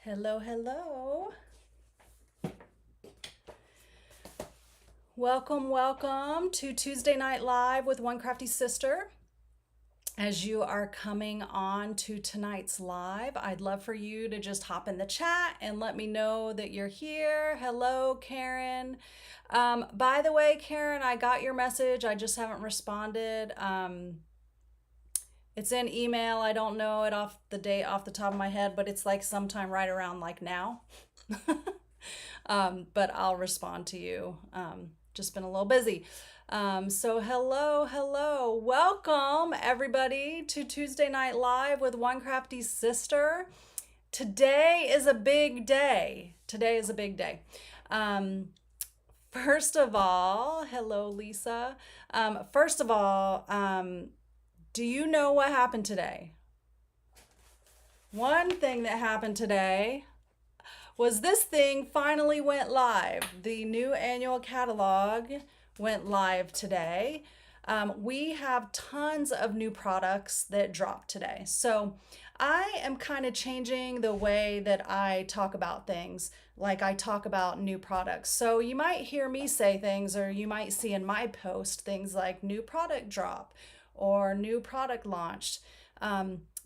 Hello, hello. Welcome to Tuesday Night Live with One Crafty Sister. As you are coming on to tonight's live, I'd love for you to just hop in the chat and let me know that you're here. Hello, Karen. By the way, Karen, I got your message. I just haven't responded. It's in email. I don't know it off the date off the top of my head, but it's like sometime right around like now. But I'll respond to you. Just been a little busy. So hello. Welcome everybody to Tuesday Night Live with One Crafty Sister. Today is a big day. First of all, hello Lisa. First of all, do you know what happened today? One thing that happened today was this thing finally went live. The new annual catalog went live today. We have tons of new products that dropped today. So I am kind of changing the way that I talk about things, like I talk about new products. So you might hear me say things, or you might see in my post things like new product drop or new product launched.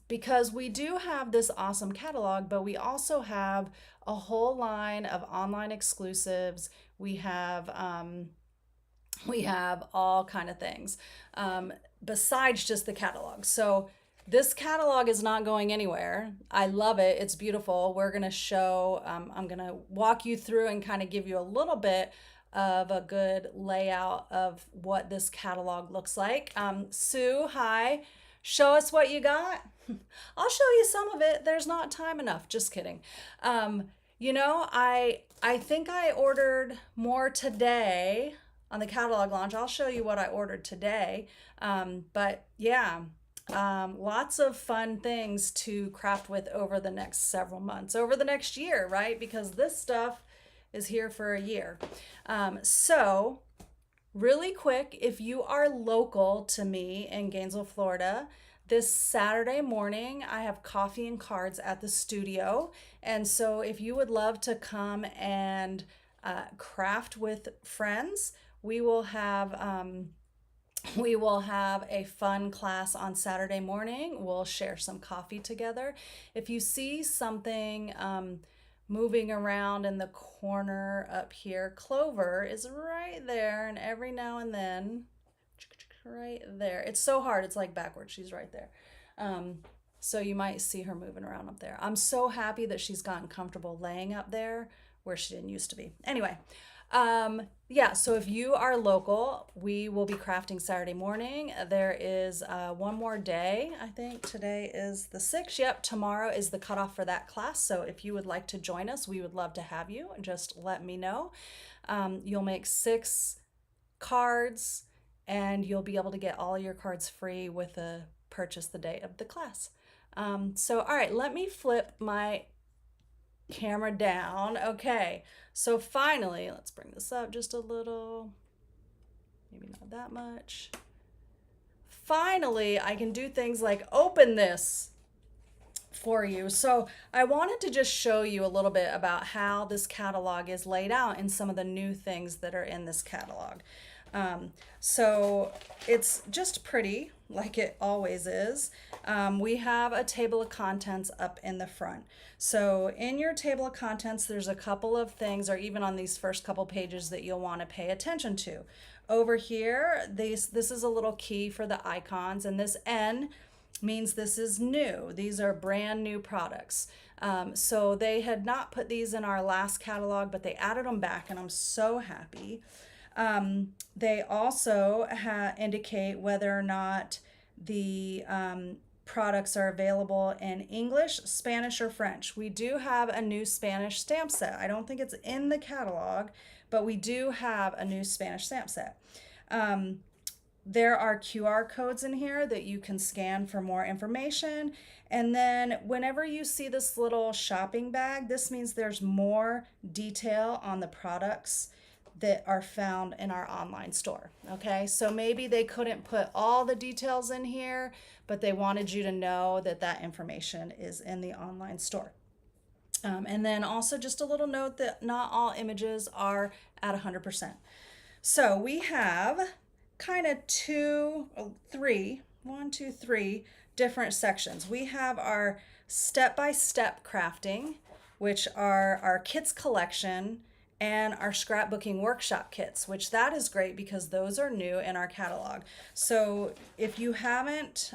Because we do have this awesome catalog, but we also have a whole line of online exclusives. We have all kind of things besides just the catalog. So this catalog is not going anywhere. I love it. It's beautiful. We're gonna show. I'm gonna walk you through and kind of give you a little bit of a good layout of what this catalog looks like. Sue, hi. Show us what you got. I'll show you some of it. There's not time enough. Just kidding. I think I ordered more today on the catalog launch. I'll show you what I ordered today. But yeah, lots of fun things to craft with over the next several months, over the next year, right? Because this stuff is here for a year. So really quick, if you are local to me in Gainesville, Florida, this Saturday morning, I have coffee and cards at the studio. And so if you would love to come and craft with friends, we will have a fun class on Saturday morning. We'll share some coffee together. If you see something moving around in the corner up here, Clover is right there, and every now and then, right there. It's so hard. It's like backwards. She's right there. So you might see her moving around up there. I'm so happy that she's gotten comfortable laying up there where she didn't used to be. Anyway, yeah, so if you are local, we will be crafting Saturday morning. There is one more day. I think today is the 6th. Yep, tomorrow is the cutoff for that class. So if you would like to join us, we would love to have you. Just let me know. You'll make 6 cards, and you'll be able to get all your cards free with a purchase the day of the class. So, all right, let me flip my camera down. Okay, so finally, let's bring this up just a little, maybe not that much. Finally, I can do things like open this for you. So I wanted to just show you a little bit about how this catalog is laid out and some of the new things that are in this catalog. So it's just pretty, like it always is. We have a table of contents up in the front. So in your table of contents, there's a couple of things, or even on these first couple pages, that you'll want to pay attention to. Over here, this is a little key for the icons, and this N means this is new. These are brand new products. So they had not put these in our last catalog, but they added them back, and I'm so happy. They also indicate whether or not the products are available in English, Spanish, or French. We do have a new Spanish stamp set. I don't think it's in the catalog, but we do have a new Spanish stamp set. There are QR codes in here that you can scan for more information. And then whenever you see this little shopping bag, this means there's more detail on the products that are found in our online store. Okay, so maybe they couldn't put all the details in here, but they wanted you to know that that information is in the online store. And then also just a little note that not all images are at 100%. So we have kind of three different sections. We have our step-by-step crafting, which are our kits collection, and our scrapbooking workshop kits, which that is great because those are new in our catalog. So if you haven't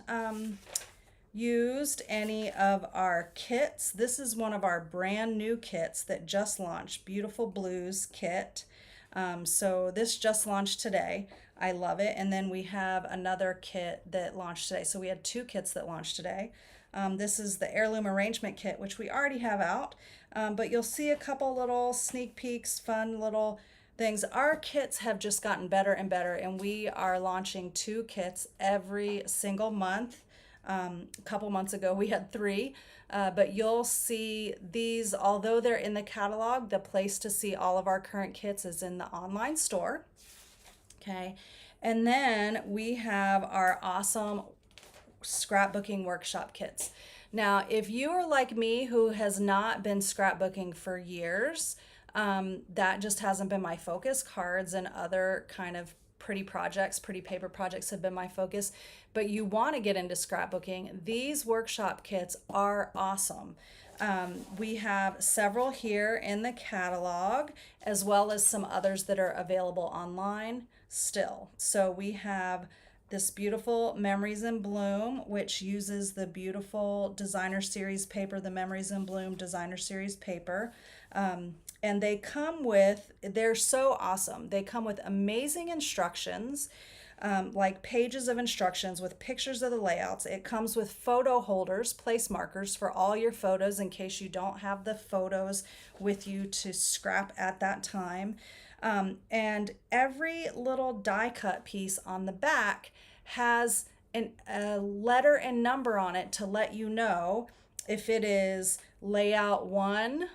used any of our kits, this is one of our brand new kits that just launched, Beautiful Blues kit. So this just launched today. I love it. And then we have another kit that launched today. So we had two kits that launched today. This is the heirloom arrangement kit, which we already have out, but you'll see a couple little sneak peeks, fun little things. Our kits have just gotten better and better, and we are launching two kits every single month. A couple months ago we had three, but you'll see these, although they're in the catalog, the place to see all of our current kits is in the online store. Okay, and then we have our awesome scrapbooking workshop kits. Now, if you are like me who has not been scrapbooking for years, that just hasn't been my focus. Cards and other kind of pretty projects, pretty paper projects have been my focus, but you want to get into scrapbooking, these workshop kits are awesome. We have several here in the catalog, as well as some others that are available online still. So we have this beautiful Memories in Bloom, which uses the beautiful designer series paper, the Memories in Bloom designer series paper. And they come with, they're so awesome. They come with amazing instructions, like pages of instructions with pictures of the layouts. It comes with photo holders, place markers for all your photos in case you don't have the photos with you to scrap at that time. And every little die cut piece on the back has a letter and number on it to let you know if it is layout 1,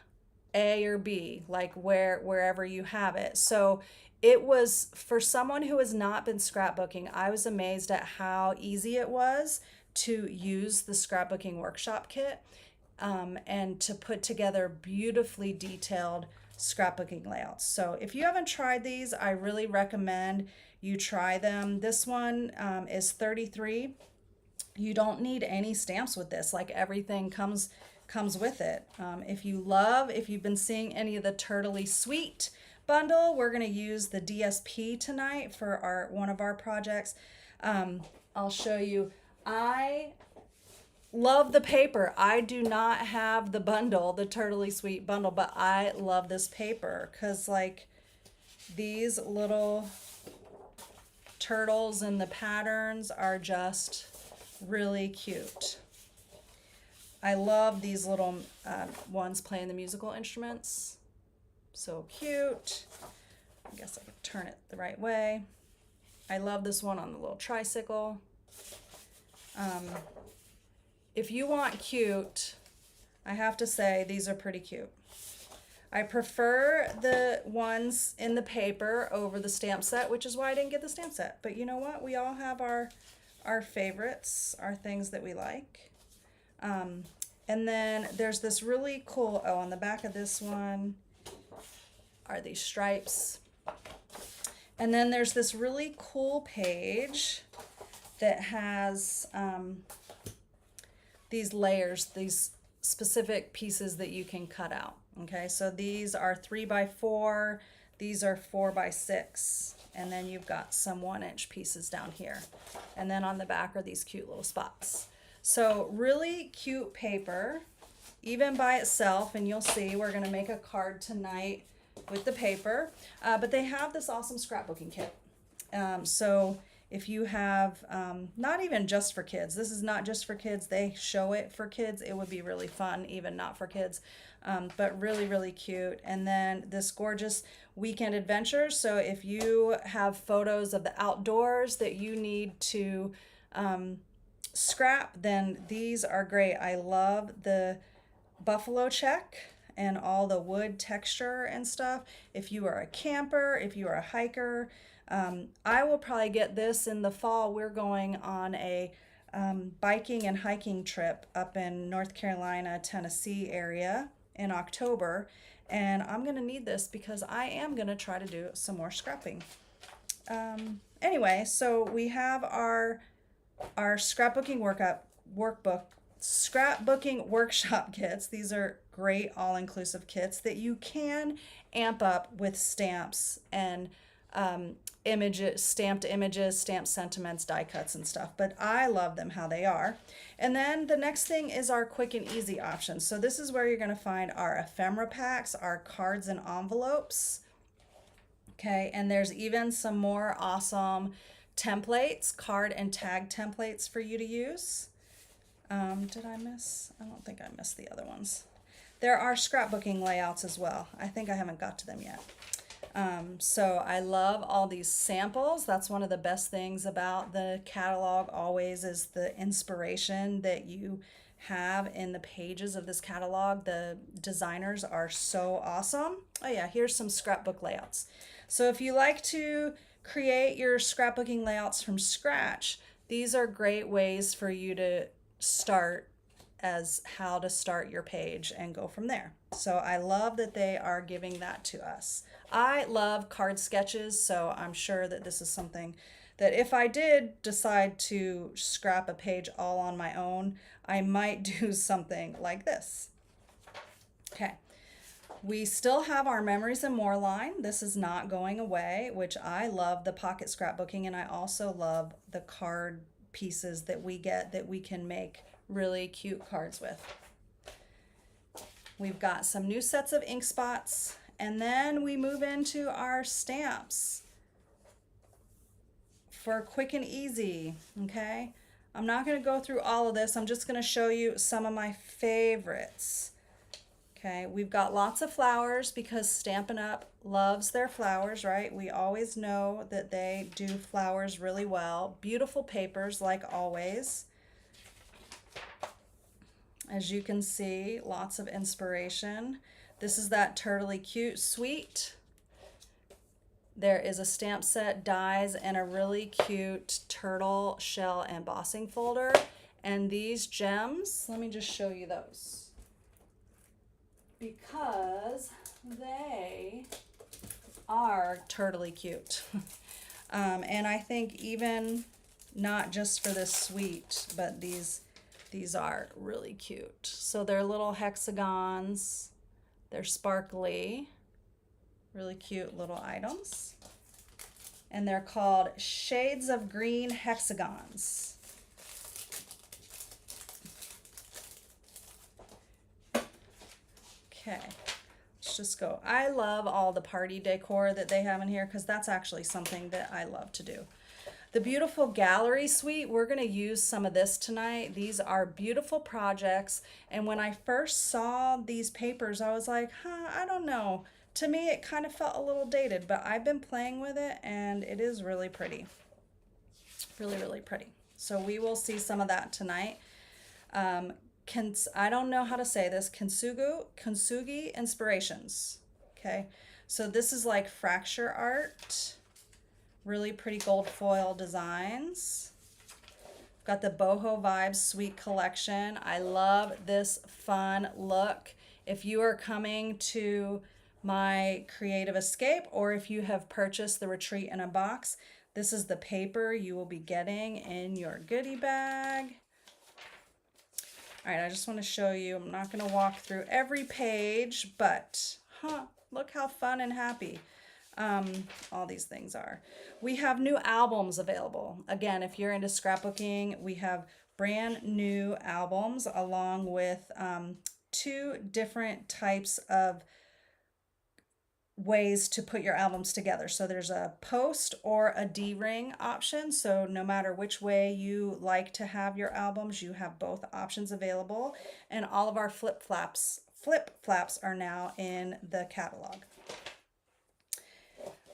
A or B, like wherever you have it. So it was, for someone who has not been scrapbooking, I was amazed at how easy it was to use the scrapbooking workshop kit, and to put together beautifully detailed scrapbooking layouts. So if you haven't tried these, I really recommend you try them. This one is 33. You don't need any stamps with this, like everything comes with it. If you've been seeing any of the Turtley Sweet bundle, we're going to use the DSP tonight for one of our projects. I'll show you. I love the paper. I do not have the bundle, the Turtley Sweet bundle, but I love this paper because like these little turtles and the patterns are just really cute. I love these little ones playing the musical instruments. So cute. I guess I could turn it the right way. I love this one on the little tricycle. If you want cute, I have to say these are pretty cute. I prefer the ones in the paper over the stamp set, which is why I didn't get the stamp set. But you know what? We all have our favorites, our things that we like. And then there's this really cool, on the back of this one are these stripes. And then there's this really cool page that has these layers, these specific pieces that you can cut out. Okay, so these are 3x4, these are 4x6, and then you've got some 1-inch pieces down here. And then on the back are these cute little spots. So really cute paper, even by itself, and you'll see we're gonna make a card tonight with the paper, but they have this awesome scrapbooking kit. So if you have, not even just for kids, this is not just for kids, they show it for kids, it would be really fun, even not for kids, but really, really cute. And then this gorgeous weekend adventure. So if you have photos of the outdoors that you need to scrap, then these are great. I love the buffalo check and all the wood texture and stuff. If you are a camper, if you are a hiker, I will probably get this in the fall. We're going on a biking and hiking trip up in North Carolina, Tennessee area in October, and I'm gonna need this because I am gonna try to do some more scrapping. Anyway, so we have our scrapbooking scrapbooking workshop kits. These are great all-inclusive kits that you can amp up with stamps and stamped images, stamped sentiments, die cuts and stuff, but I love them how they are. And then the next thing is our quick and easy options. So this is where you're going to find our ephemera packs, our cards and envelopes. Okay, and there's even some more awesome templates, card and tag templates for you to use. Did I miss? I don't think I missed the other ones. There are scrapbooking layouts as well. I think I haven't got to them yet. So I love all these samples. That's one of the best things about the catalog always, is the inspiration that you have in the pages of this catalog. The designers are so awesome. Oh yeah, here's some scrapbook layouts. So if you like to create your scrapbooking layouts from scratch, these are great ways for you to start as how to start your page and go from there. So I love that they are giving that to us. I love card sketches, so I'm sure that this is something that if I did decide to scrap a page all on my own, I might do something like this. Okay. We still have our Memories and More line. This is not going away, which I love the pocket scrapbooking, and I also love the card pieces that we get that we can make really cute cards with. We've got some new sets of ink spots, and then we move into our stamps for quick and easy. Okay, I'm not going to go through all of this. I'm just going to show you some of my favorites. Okay, we've got lots of flowers because Stampin' Up! Loves their flowers, right? We always know that they do flowers really well. Beautiful papers, like always. As you can see, lots of inspiration. This is that Turtley Cute Suite. There is a stamp set, dies, and a really cute turtle shell embossing folder. And these gems, let me just show you those, because they are turtly cute. And I think even not just for this suite, but these are really cute. So they're little hexagons, they're sparkly, really cute little items. And they're called Shades of Green Hexagons. Okay, let's just go. I love all the party decor that they have in here because that's actually something that I love to do. The beautiful gallery suite, we're going to use some of this tonight. These are beautiful projects, and when I first saw these papers, I was like, I don't know. To me, it kind of felt a little dated, but I've been playing with it, and it is really pretty. Really, really pretty. So we will see some of that tonight. I don't know how to say this, Kintsugi Inspirations. Okay, so this is like fracture art, really pretty gold foil designs. Got the Boho Vibes Sweet Collection. I love this fun look. If you are coming to my Creative Escape, or if you have purchased the Retreat in a Box, this is the paper you will be getting in your goodie bag. All right, I just want to show you, I'm not going to walk through every page, but look how fun and happy all these things are. We have new albums available. Again, if you're into scrapbooking, we have brand new albums along with 2 different types of ways to put your albums together. So there's a post or a D-ring option. So no matter which way you like to have your albums, you have both options available. And all of our flip flaps are now in the catalog.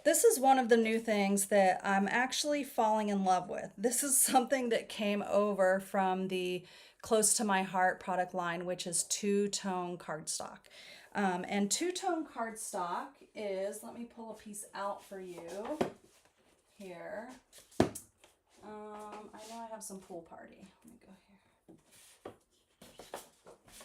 This is one of the new things that I'm actually falling in love with. This is something that came over from the Close to My Heart product line, which is two-tone cardstock. And two-tone cardstock is, let me pull a piece out for you here. I know I have some pool party. Let me go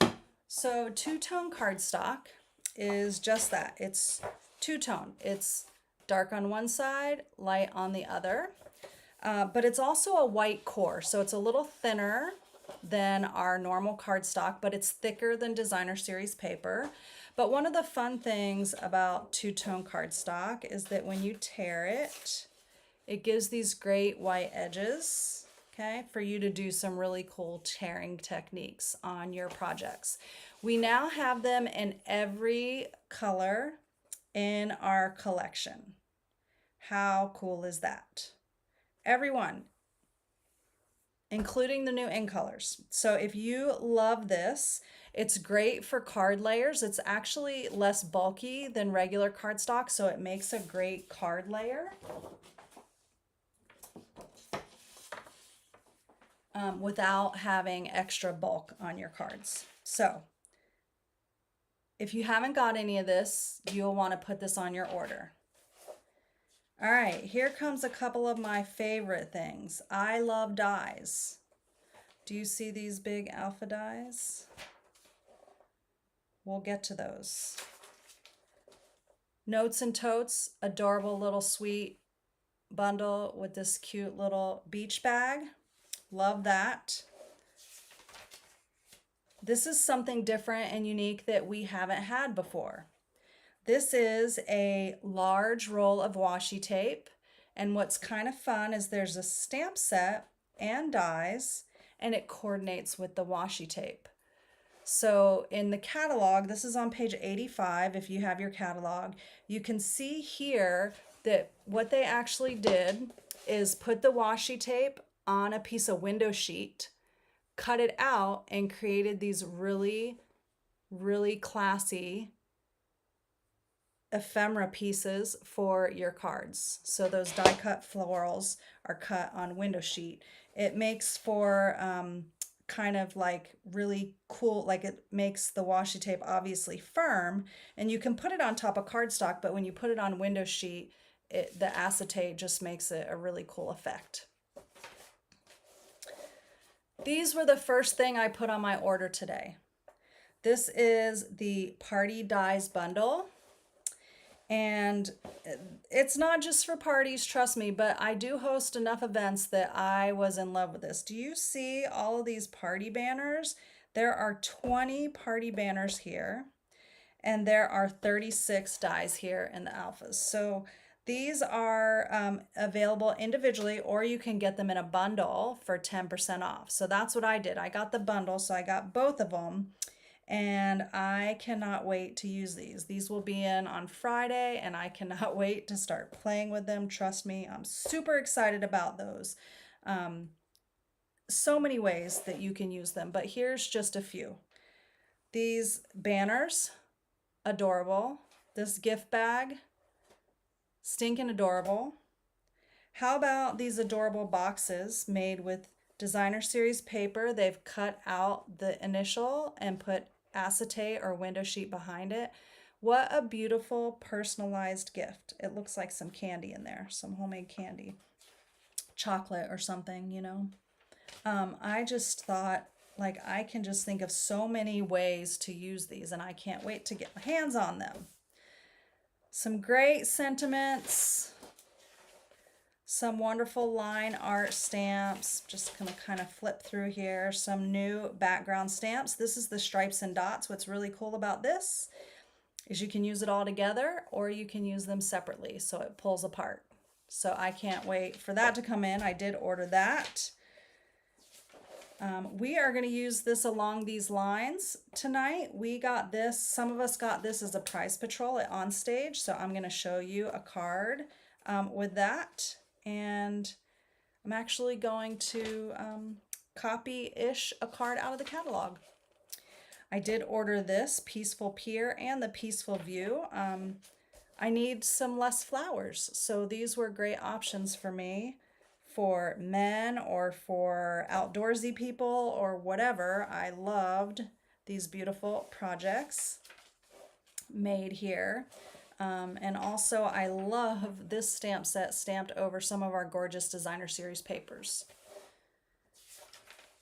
here. So two-tone cardstock is just that. It's two-tone. It's dark on one side, light on the other. But it's also a white core, so it's a little thinner than our normal cardstock, but it's thicker than designer series paper. But one of the fun things about two-tone cardstock is that when you tear it, it gives these great white edges, okay, for you to do some really cool tearing techniques on your projects. We now have them in every color in our collection. How cool is that? Everyone, including the new in colors. So if you love this, it's great for card layers. It's actually less bulky than regular cardstock, so it makes a great card layer. Without having extra bulk on your cards. So if you haven't got any of this, you'll want to put this on your order. All right, here comes a couple of my favorite things. I love dies. Do you see these big alpha dies? We'll get to those. Notes and Totes, adorable little sweet bundle with this cute little beach bag. Love that. This is something different and unique that we haven't had before. This is a large roll of washi tape, and what's kind of fun is there's a stamp set and dies, and it coordinates with the washi tape. So in the catalog, this is on page 85 if you have your catalog, you can see here that what they actually did is put the washi tape on a piece of window sheet, cut it out, and created these really, really classy ephemera pieces for your cards. So those die cut florals are cut on window sheet. It makes for kind of like really cool, like it makes the washi tape obviously firm, and you can put it on top of cardstock, but when you put it on window sheet, the acetate just makes it a really cool effect. These were the first thing I put on my order today. This is the Party Dies bundle. And it's not just for parties, trust me, but I do host enough events that I was in love with this. Do you see all of these party banners? There are 20 party banners here, and there are 36 dies here in the alphas. So these are available individually, or you can get them in a bundle for 10% off. So that's what I did. I got the bundle, so I got both of them. And I cannot wait to use these. These will be in on Friday, and I cannot wait to start playing with them. Trust me, I'm super excited about those. So many ways that you can use them, but here's just a few. These banners, adorable. This gift bag, stinking adorable. How about these adorable boxes made with designer series paper? They've cut out the initial and put acetate or window sheet behind it. What a beautiful personalized gift. It looks like some candy in there, some homemade candy, chocolate or something, you know. I just thought, like, I can just think of so many ways to use these, and I can't wait to get my hands on them. Some great sentiments, some wonderful line art stamps. Just gonna kind of flip through here. Some new background stamps. This is the stripes and dots. What's really cool about this is you can use it all together, or you can use them separately, so it pulls apart. So I can't wait for that to come in. I did order that. We are going to use this along these lines tonight. We got this, some of us got this as a prize patrol at On Stage, so I'm going to show you a card with that. And I'm actually going to copy-ish a card out of the catalog. I did order this Peaceful Pier and the Peaceful View. I need some less flowers, so these were great options for me for men or for outdoorsy people or whatever. I loved these beautiful projects made here. And also I love this stamp set stamped over some of our gorgeous designer series papers.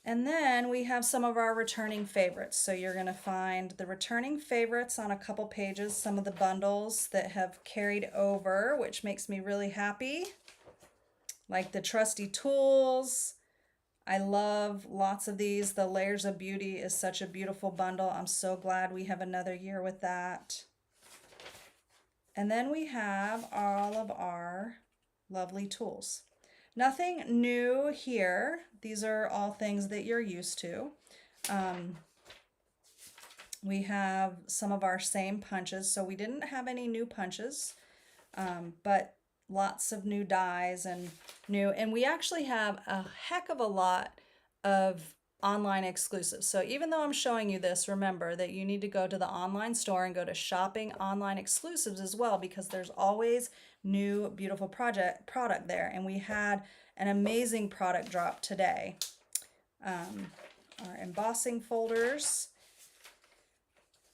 And then we have some of our returning favorites. So you're going to find the returning favorites on a couple pages, some of the bundles that have carried over, which makes me really happy. Like the trusty tools. I love lots of these. The Layers of Beauty is such a beautiful bundle. I'm so glad we have another year with that. And then we have all of our lovely tools. Nothing new here. These are all things that you're used to. We have some of our same punches. So we didn't have any new punches, but lots of new dies and we actually have a heck of a lot of online exclusives. So even though I'm showing you this, remember that you need to go to the online store and go to shopping online exclusives as well, because there's always new beautiful product there. And we had an amazing product drop today. Our embossing folders.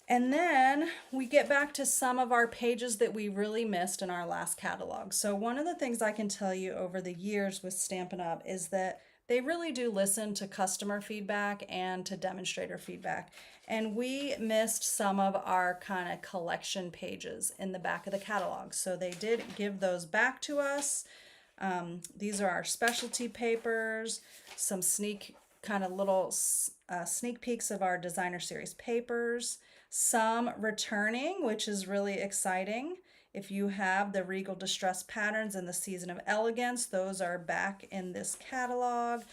And then we get back to some of our pages that we really missed in our last catalog. So one of the things I can tell you over the years with Stampin' Up! Is that they really do listen to customer feedback and to demonstrator feedback. And we missed some of our kind of collection pages in the back of the catalog. So they did give those back to us. These are our specialty papers, some kind of little sneak peeks of our designer series papers, some returning, which is really exciting. If you have the Regal Distress Patterns and the Season of Elegance, those are back in this catalog.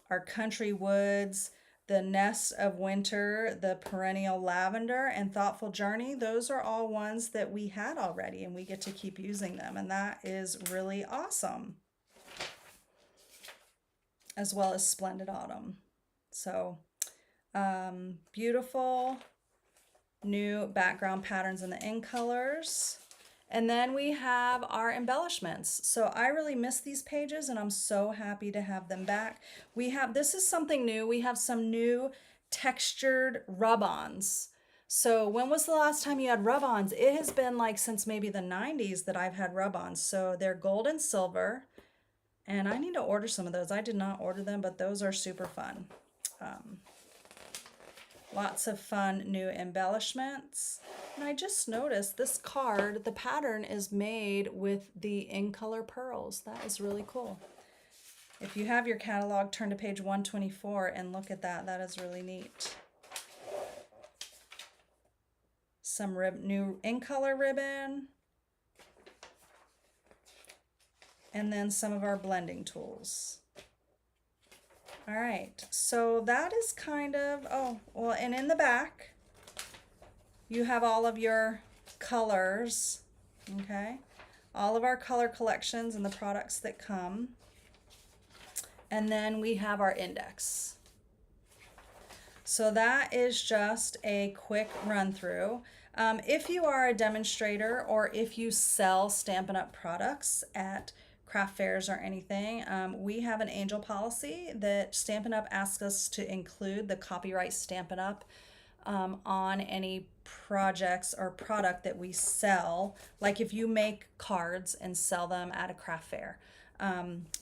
Our Country Woods, the Nest of Winter, the Perennial Lavender, and Thoughtful Journey, those are all ones that we had already and we get to keep using them, and that is really awesome. As well as Splendid Autumn. So beautiful new background patterns in the in colors. And then we have our embellishments. So I really miss these pages and I'm so happy to have them back. This is something new. We have some new textured rub-ons. So when was the last time you had rub-ons? It has been like since maybe the 90s that I've had rub-ons. So they're gold and silver. And I need to order some of those. I did not order them, but those are super fun. Lots of fun new embellishments. And I just noticed this card, the pattern is made with the in color pearls. That is really cool. If you have your catalog, turn to page 124 and look at that. That is really neat. Some new in color ribbon. And then some of our blending tools. All right, so that is kind of, and in the back, you have all of your colors, okay? All of our color collections and the products that come. And then we have our index. So that is just a quick run through. If you are a demonstrator or if you sell Stampin' Up! Products at craft fairs or anything, we have an angel policy that Stampin' Up! Asks us to include the copyright Stampin' Up! On any projects or product that we sell, like if you make cards and sell them at a craft fair.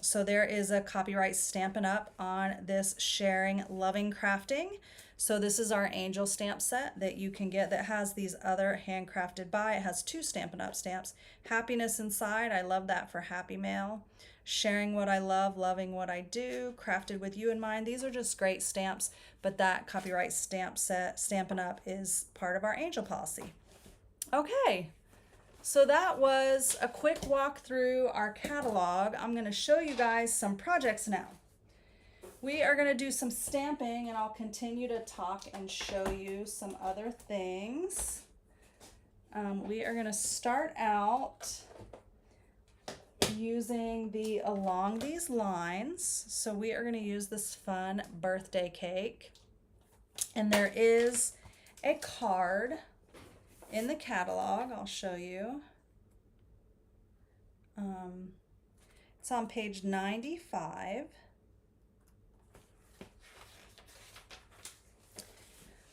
So there is a copyright Stampin' Up! On this Sharing Loving Crafting. So this is our angel stamp set that you can get that has these other handcrafted by. It has 2 Stampin' Up! Stamps. Happiness Inside, I love that for Happy Mail. Sharing What I Love, Loving What I Do, Crafted with You in Mind. These are just great stamps, but that copyright stamp set, Stampin' Up! Is part of our angel policy. Okay, so that was a quick walk through our catalog. I'm going to show you guys some projects now. We are going to do some stamping and I'll continue to talk and show you some other things. We are going to start out using the Along These Lines. So we are going to use this fun birthday cake. And there is a card in the catalog. I'll show you. It's on page 95.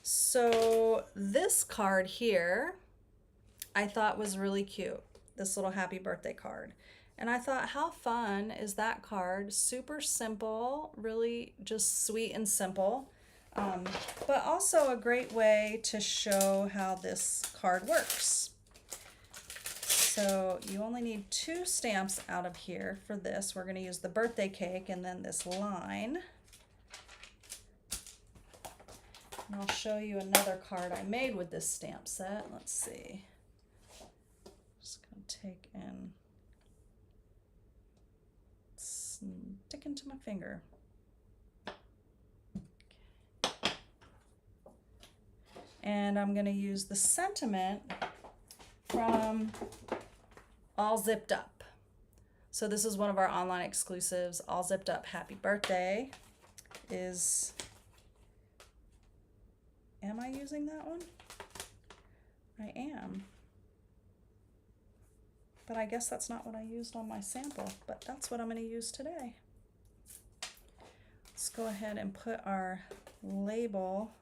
So this card here, I thought was really cute. This little happy birthday card. And I thought, how fun is that card? Super simple, really just sweet and simple, but also a great way to show how this card works. So you only need 2 stamps out of here for this. We're going to use the birthday cake and then this line. And I'll show you another card I made with this stamp set. Let's see. Just going to take and stick into my finger. And I'm going to use the sentiment from All Zipped Up. So this is one of our online exclusives. All Zipped Up Happy Birthday is, am I using that one? I am. But I guess that's not what I used on my sample, but that's what I'm going to use today. Let's go ahead and put our label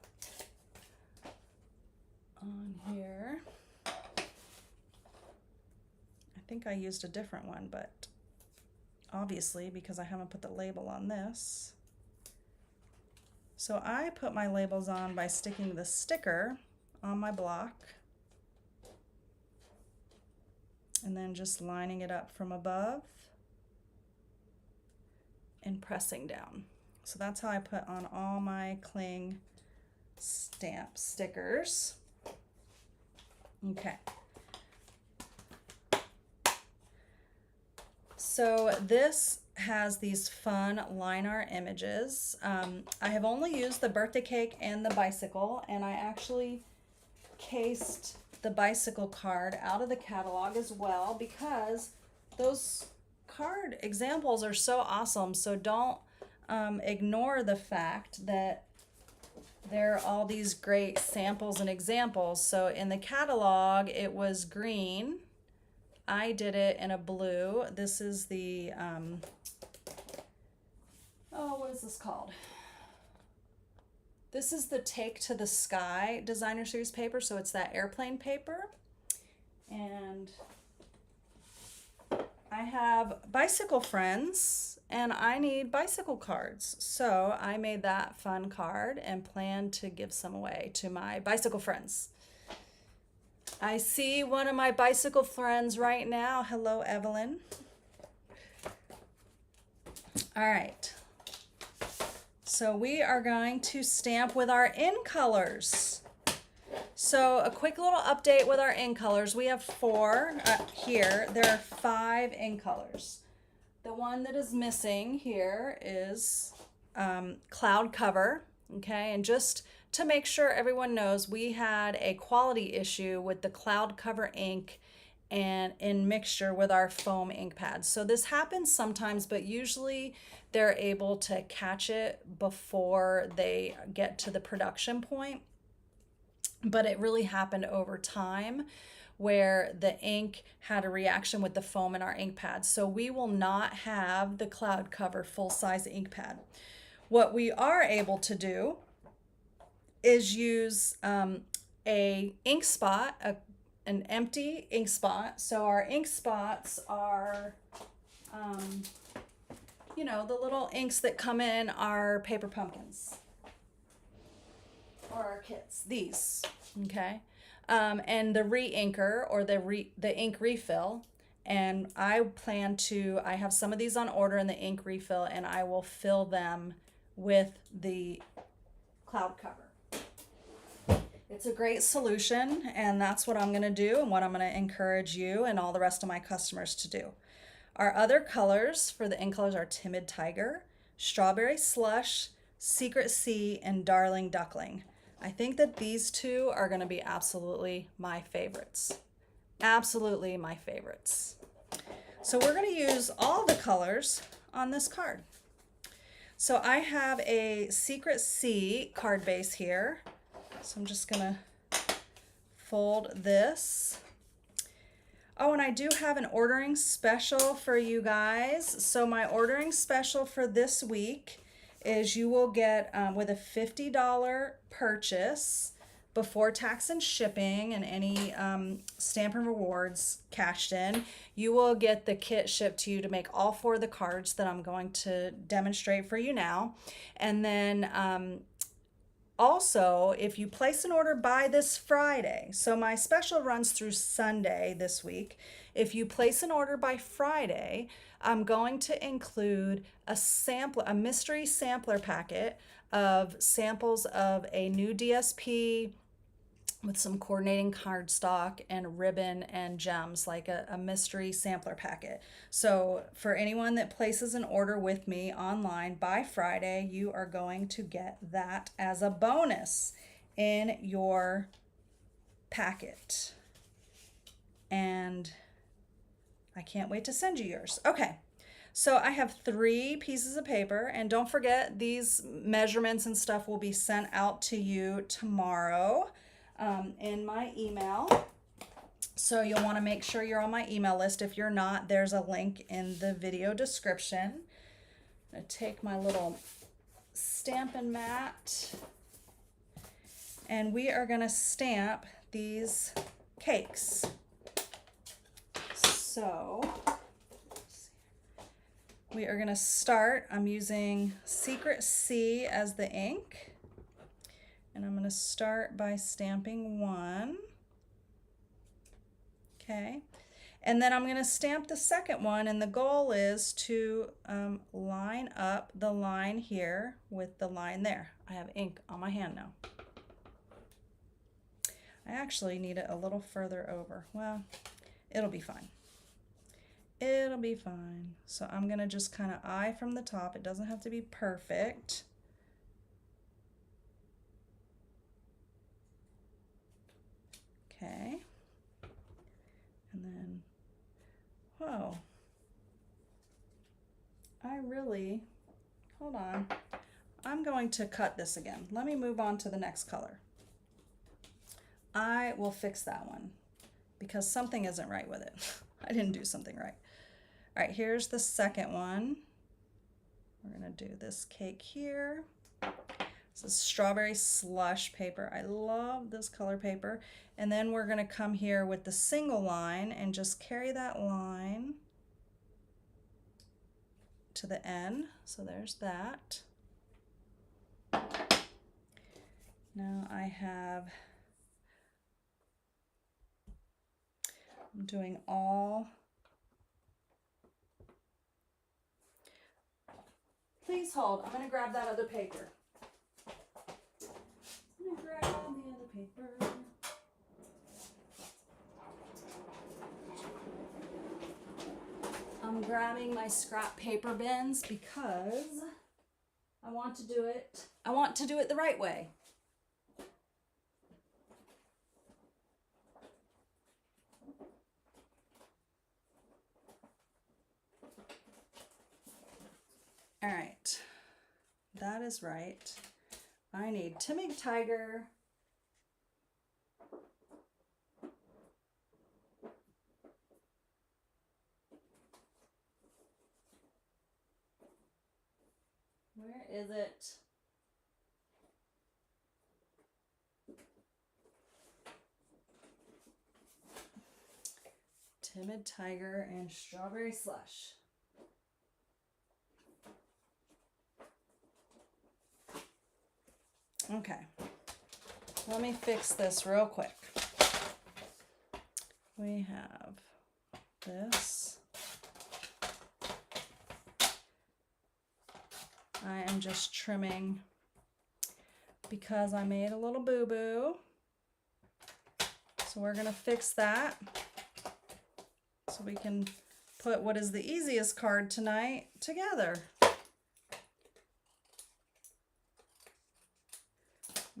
on here. I think I used a different one, but obviously because I haven't put the label on this. So I put my labels on by sticking the sticker on my block and then just lining it up from above and pressing down. So that's how I put on all my cling stamp stickers. Okay. So this has these fun line art images. I have only used the birthday cake and the bicycle, and I actually cased the bicycle card out of the catalog as well because those card examples are so awesome. So don't ignore the fact that there are all these great samples and examples. So in the catalog, it was green. I did it in a blue. This is the, oh, what is this called? This is the Take to the Sky designer series paper. So it's that airplane paper. And I have bicycle friends and I need bicycle cards. So I made that fun card and plan to give some away to my bicycle friends. I see one of my bicycle friends right now. Hello, Evelyn. All right. So we are going to stamp with our in colors. So a quick little update with our in colors. We have 4 here. There are 5 in colors. The one that is missing here is Cloud Cover, okay? And just to make sure everyone knows, we had a quality issue with the Cloud Cover ink and in mixture with our foam ink pads. So this happens sometimes, but usually they're able to catch it before they get to the production point. But it really happened over time where the ink had a reaction with the foam in our ink pads. So we will not have the Cloud Cover full-size ink pad. What we are able to do is use a ink spot, an empty ink spot. So our ink spots are, you know, the little inks that come in our paper pumpkins or our kits, these, okay? And the re-inker or the ink refill. And I have some of these on order in the ink refill, and I will fill them with the Cloud Cover. It's a great solution, and that's what I'm going to do and what I'm going to encourage you and all the rest of my customers to do. Our other colors for the ink colors are Timid Tiger, Strawberry Slush, Secret Sea, and Darling Duckling. I think that these 2 are going to be absolutely my favorites. Absolutely my favorites. So we're going to use all the colors on this card. So I have a Secret Sea card base here. So I'm just going to fold this. Oh, and I do have an ordering special for you guys. So my ordering special for this week is you will get, with a $50 purchase, before tax and shipping and any Stampin' Rewards cashed in, you will get the kit shipped to you to make all 4 of the cards that I'm going to demonstrate for you now. And then also, if you place an order by this Friday, so my special runs through Sunday this week. If you place an order by Friday, I'm going to include a mystery sampler packet of samples of a new DSP with some coordinating cardstock and ribbon and gems, like a mystery sampler packet. So for anyone that places an order with me online by Friday, you are going to get that as a bonus in your packet. And I can't wait to send you yours. Okay. So I have 3 pieces of paper, and don't forget these measurements and stuff will be sent out to you tomorrow in my email. So you'll want to make sure you're on my email list. If you're not, there's a link in the video description. I'm going to take my little Stampin' mat, and we are going to stamp these cakes. So we are going to start. I'm using Secret C as the ink. And I'm going to start by stamping 1. Okay. And then I'm going to stamp the second one, and the goal is to line up the line here with the line there. I have ink on my hand now. I actually need it a little further over. Well, it'll be fine. It'll be fine. So I'm going to just kind of eye from the top. It doesn't have to be perfect. Okay, and then, whoa, hold on, I'm going to cut this again. Let me move on to the next color. I will fix that one because something isn't right with it. I didn't do something right. All right, here's the second one. We're gonna do this cake here. This is strawberry slush paper. I love this color paper. And then we're going to come here with the single line and just carry that line to the end. So there's that. Now I'm doing all. Please hold. I'm going to grab that other paper. Grab the other paper. I'm grabbing my scrap paper bins because I want to do it the right way. All right. That is right. I need Timid Tiger. Where is it? Timid Tiger and Strawberry Slush. Okay, let me fix this real quick. We have this. I am just trimming because I made a little boo-boo. So we're gonna fix that so we can put what is the easiest card tonight together.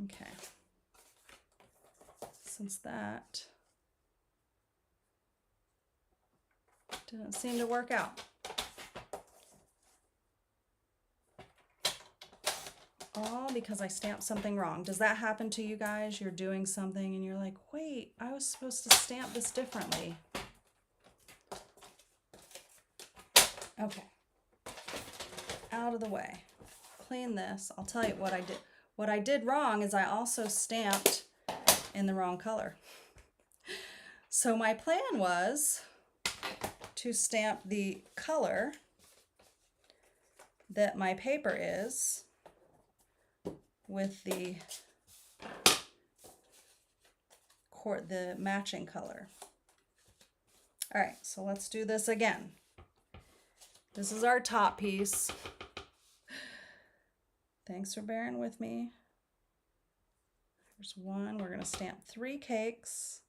Okay, since that didn't seem to work out. All because I stamped something wrong. Does that happen to you guys? You're doing something and you're like, wait, I was supposed to stamp this differently. Okay, out of the way. Clean this. I'll tell you what I did. What I did wrong is I also stamped in the wrong color. So my plan was to stamp the color that my paper is with the matching color. All right, so let's do this again. This is our top piece. Thanks for bearing with me. Here's one. We're going to stamp 3 cakes.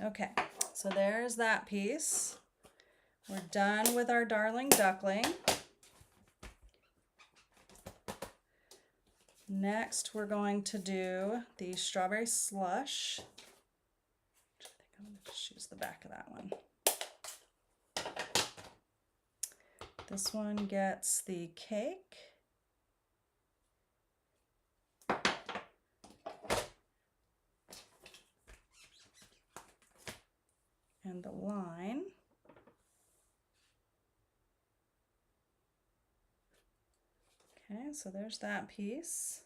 Okay, so there's that piece. We're done with our darling duckling. Next, we're going to do the strawberry slush. I think I'm going to just use the back of that one. This one gets the cake. And the line. Okay, so there's that piece.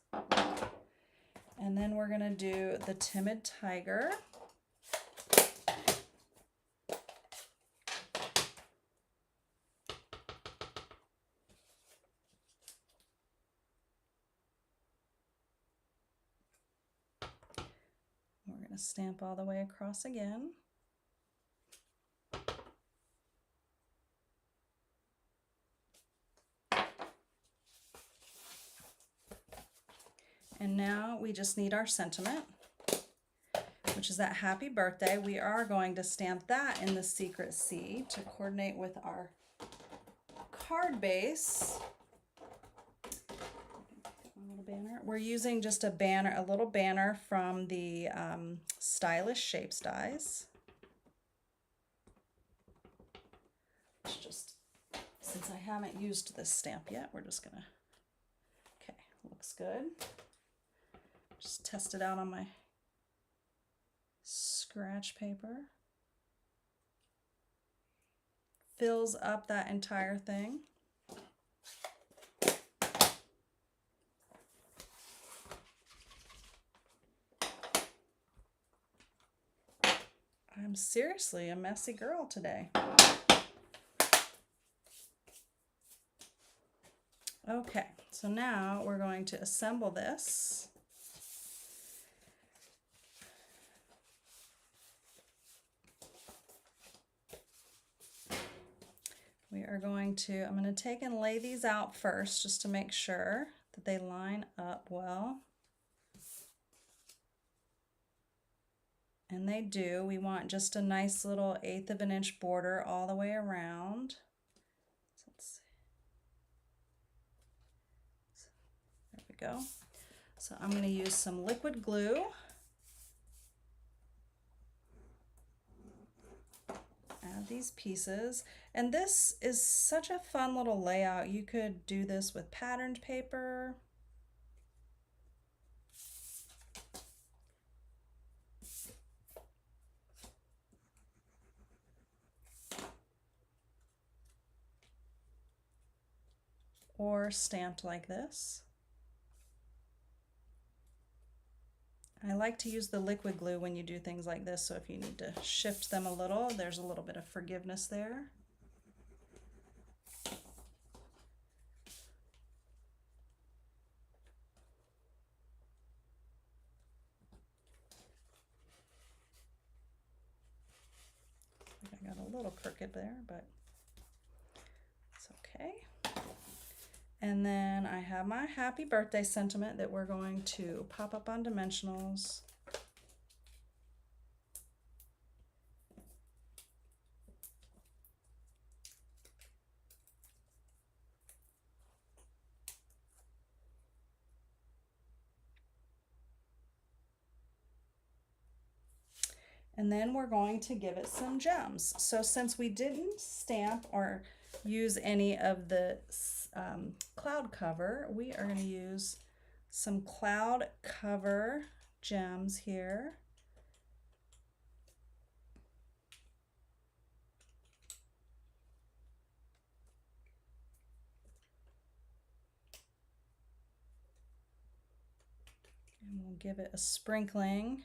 And then we're going to do the timid tiger. We're going to stamp all the way across again. And now we just need our sentiment, which is that happy birthday. We are going to stamp that in the secret C to coordinate with our card base. Little banner. We're using just a banner, a little banner from the Stylish Shapes dies. It's just, since I haven't used this stamp yet, we're just gonna, okay, looks good. Just test it out on my scratch paper. Fills up that entire thing. I'm seriously a messy girl today. Okay, so now we're going to assemble this. We are going to, I'm going to take and lay these out first just to make sure that they line up well. And they do. We want just a nice little 1/8 of an inch border all the way around. So let's see. There we go. So I'm going to use some liquid glue. Add these pieces, and this is such a fun little layout. You could do this with patterned paper. Or stamped like this. I like to use the liquid glue when you do things like this, so if you need to shift them a little, there's a little bit of forgiveness there. I got a little crooked there, but it's okay. And then I have my happy birthday sentiment that we're going to pop up on dimensionals. And then we're going to give it some gems. So since we didn't stamp or use any of the cloud cover, we are going to use some cloud cover gems here. give it a sprinkling.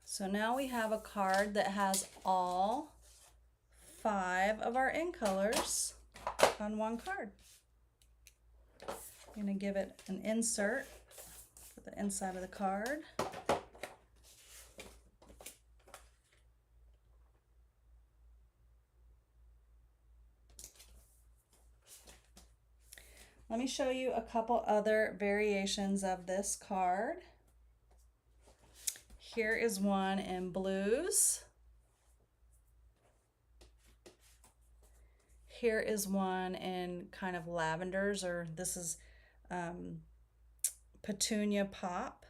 So now we have a card that has all 5 of our in colors on one card. I'm going to give it an insert for the inside of the card. Let me show you a couple other variations of this card. Here is one in blues. Here is one in kind of lavenders, or this is petunia pop,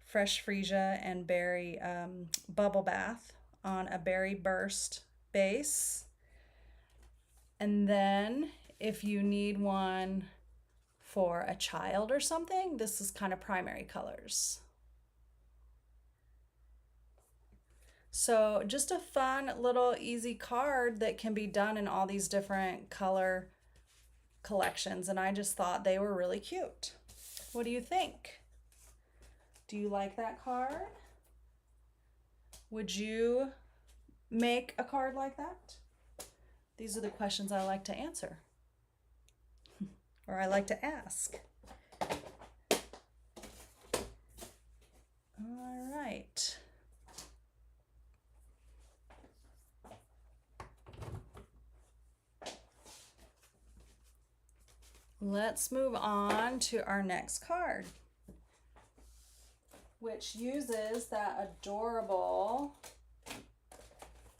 fresh freesia, and berry bubble bath on a berry burst base. And then if you need one for a child or something, this is kind of primary colors. So just a fun little easy card that can be done in all these different color collections, and I just thought they were really cute. What do you think? Do you like that card? Would you make a card like that? These are the questions I like to answer, or I like to ask. All right. Let's move on to our next card, which uses that adorable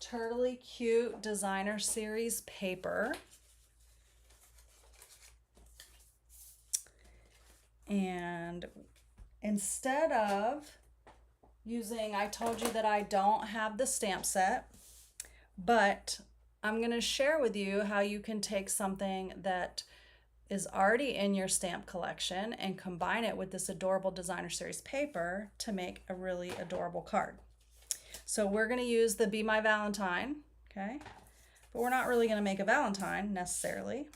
Turtly Cute Designer Series paper. And instead of using, I told you that I don't have the stamp set, but I'm going to share with you how you can take something that is already in your stamp collection and combine it with this adorable Designer Series paper to make a really adorable card. So we're going to use the Be My Valentine, okay? But we're not really going to make a Valentine necessarily.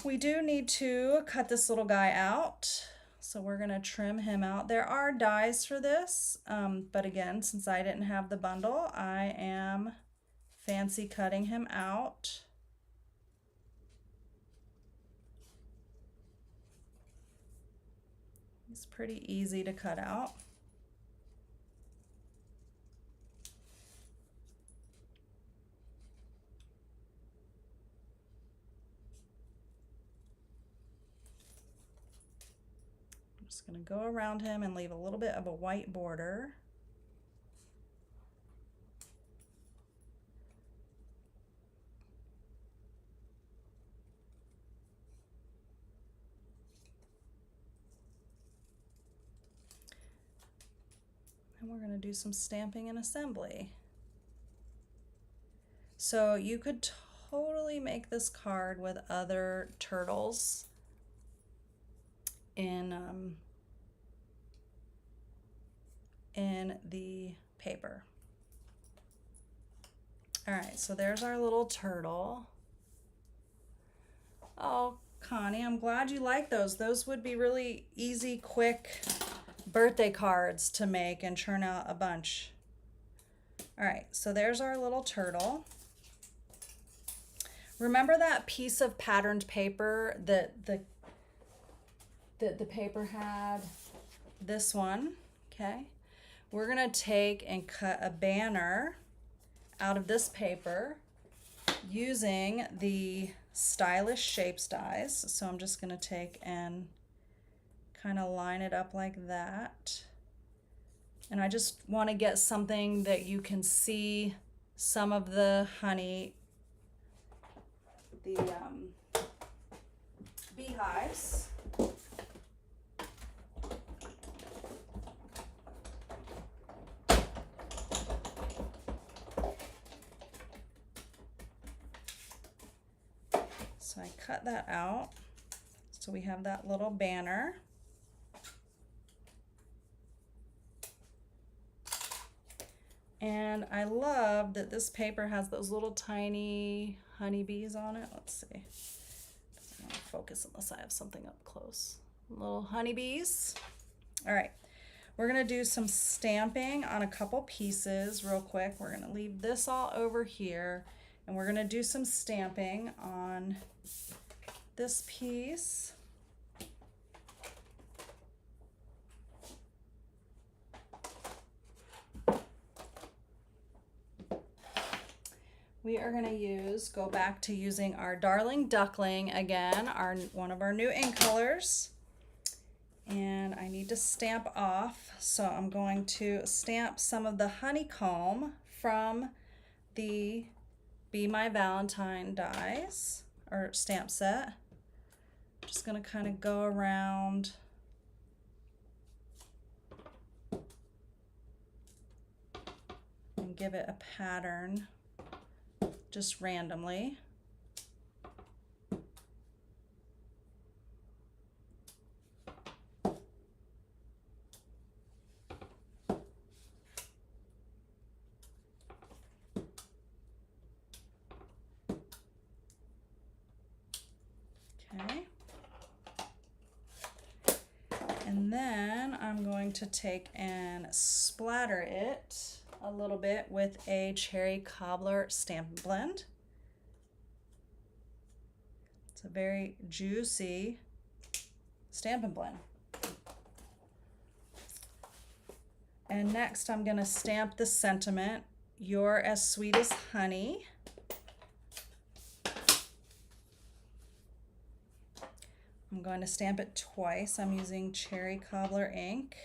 We do need to cut this little guy out. So we're going to trim him out. There are dies for this, but again, since I didn't have the bundle, I am fancy cutting him out. It's pretty easy to cut out. I'm just going to go around him and leave a little bit of a white border. And we're going to do some stamping and assembly. So you could totally make this card with other turtles in the paper. All right, so there's our little turtle. Oh, Connie, I'm glad you like those. Those would be really easy, quick birthday cards to make and churn out a bunch. All right, so there's our little turtle. Remember that piece of patterned paper that the paper had? This one, okay? We're gonna take and cut a banner out of this paper using the Stylish Shapes dies. So I'm just gonna take and kind of line it up like that. And I just want to get something that you can see some of the honey, the beehives. So I cut that out. So we have that little banner. And I love that this paper has those little tiny honeybees on it. Let's see. Doesn't want to focus unless I have something up close. Little honeybees. All right. We're going to do some stamping on a couple pieces real quick. We're going to leave this all over here, and we're going to do some stamping on this piece. We are going to go back to using our Darling Duckling again, one of our new ink colors. And I need to stamp off, so I'm going to stamp some of the honeycomb from the Be My Valentine dies, or stamp set. Just going to kind of go around and give it a pattern just randomly. Okay. And then I'm going to take and splatter it a little bit with a cherry cobbler Stampin' Blend. It's a very juicy Stampin' Blend. And next I'm going to stamp the sentiment, "You're as sweet as honey." I'm going to stamp it twice. I'm using cherry cobbler ink.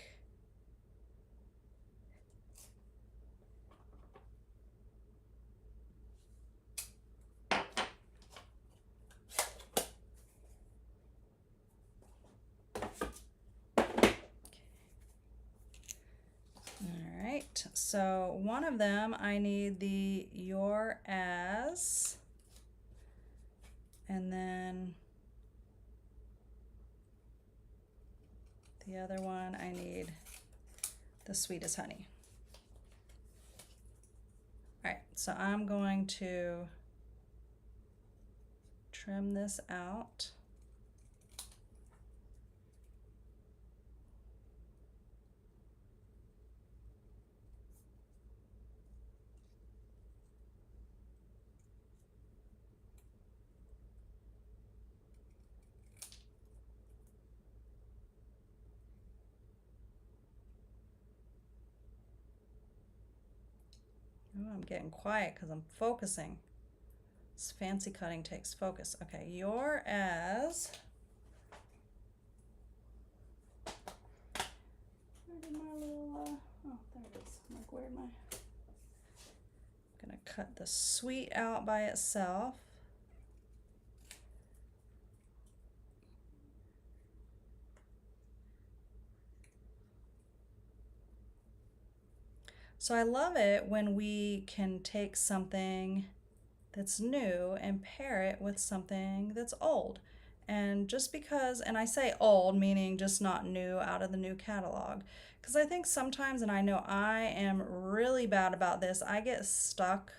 Alright, so one of them I need the "You're as," and then the other one I need the "Sweet as Honey." Alright, so I'm going to trim this out. Oh, I'm getting quiet because I'm focusing. This fancy cutting takes focus. Okay, "You're as," where did my little, oh, there it is. I'm like, where am I? I'm gonna cut the sweet out by itself. So I love it when we can take something that's new and pair it with something that's old. And just because, and I say old, meaning just not new out of the new catalog, because I think sometimes, and I know I am really bad about this, I get stuck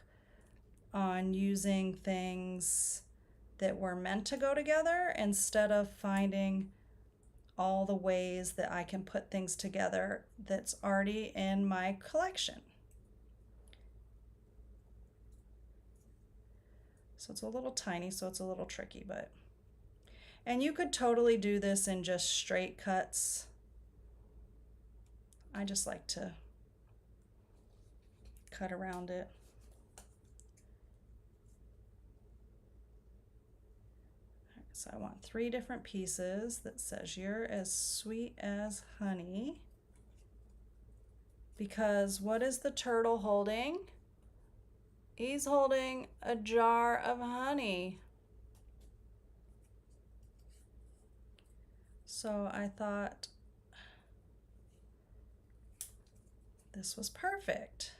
on using things that were meant to go together instead of finding all the ways that I can put things together that's already in my collection. So it's a little tiny, so it's a little tricky, but, and you could totally do this in just straight cuts. I just like to cut around it. So I want 3 different pieces that says "You're as sweet as honey." Because what is the turtle holding? He's holding a jar of honey. So I thought this was perfect.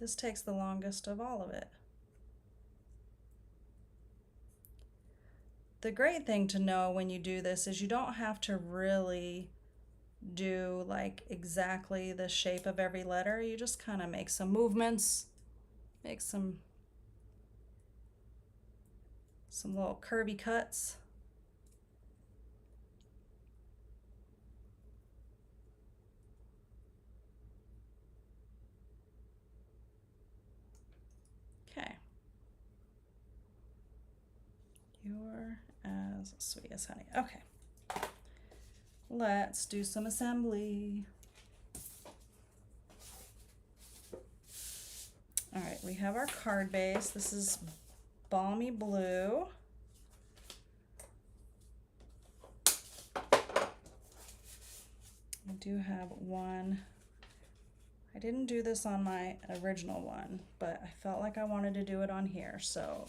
This takes the longest of all of it. The great thing to know when you do this is you don't have to really do like exactly the shape of every letter. You just kind of make some movements, make some little curvy cuts. Okay. You're as sweet as honey. Okay. Let's do some assembly. All right, we have our card base. This is balmy blue. I do have one. I didn't do this on my original one, but I felt like I wanted to do it on here. So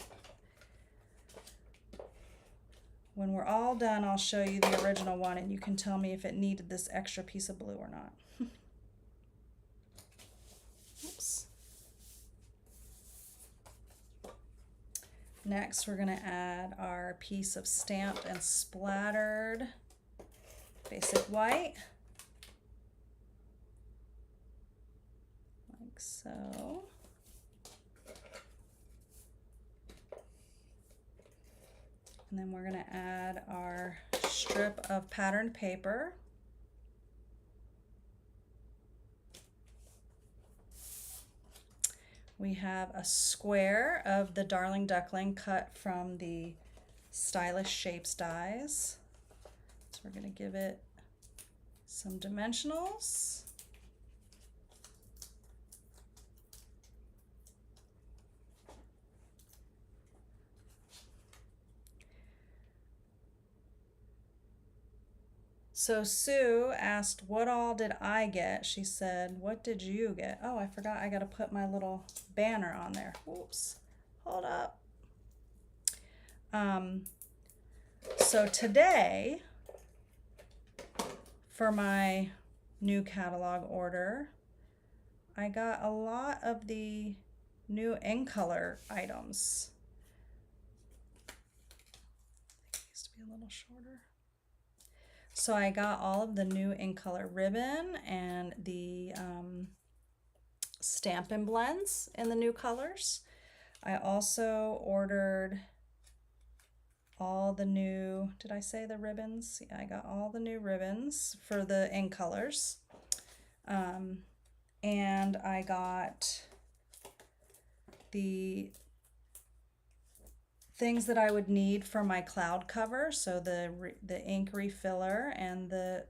when we're all done, I'll show you the original one and you can tell me if it needed this extra piece of blue or not. Oops. Next, we're going to add our piece of stamped and splattered basic white, like so. And then we're going to add our strip of patterned paper. We have a square of the Darling Duckling cut from the Stylish Shapes dies. So we're going to give it some dimensionals. So Sue asked, what all did I get? She said, what did you get? Oh, I forgot I got to put my little banner on there. Oops, hold up. So today, for my new catalog order, I got a lot of the new in color items. It used to be a little shorter. So I got all of the new in color ribbon and the Stampin blends in the new colors. I also ordered all the new, did I say the ribbons? Yeah, I got all the new ribbons for the in colors. And I got the things that I would need for my cloud cover, so the ink refiller and the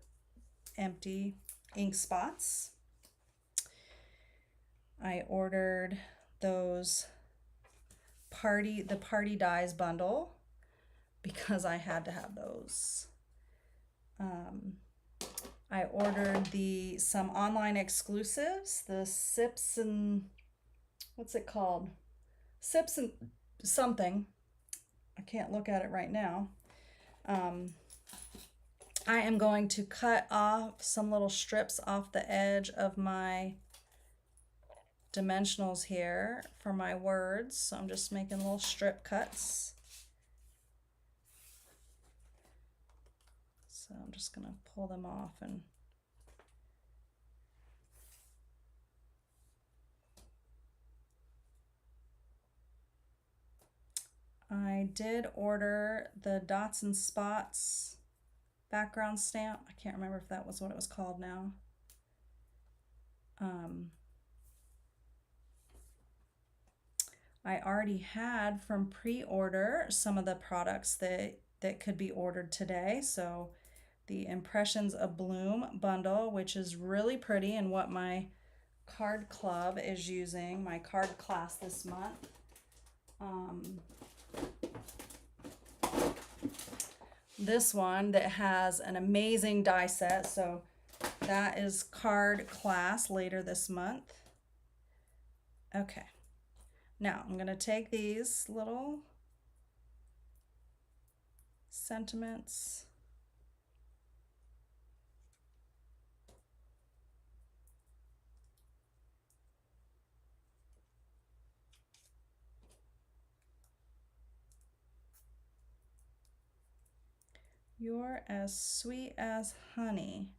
empty ink spots. I ordered those the party dies bundle because I had to have those. I ordered some online exclusives, the Sips and what's it called? Sips and something. I can't look at it right now. I am going to cut off some little strips off the edge of my dimensionals here for my words. So I'm just making little strip cuts. So I'm just going to pull them off and I did order the dots and spots background stamp. I can't remember if that was what it was called now. I already had from pre-order some of the products that could be ordered today. So the Impressions of Bloom bundle, which is really pretty and what my card club is using, my card class this month. This one that has an amazing die set, so that is card class later this month. Okay, now I'm going to take these little sentiments You're as sweet as honey.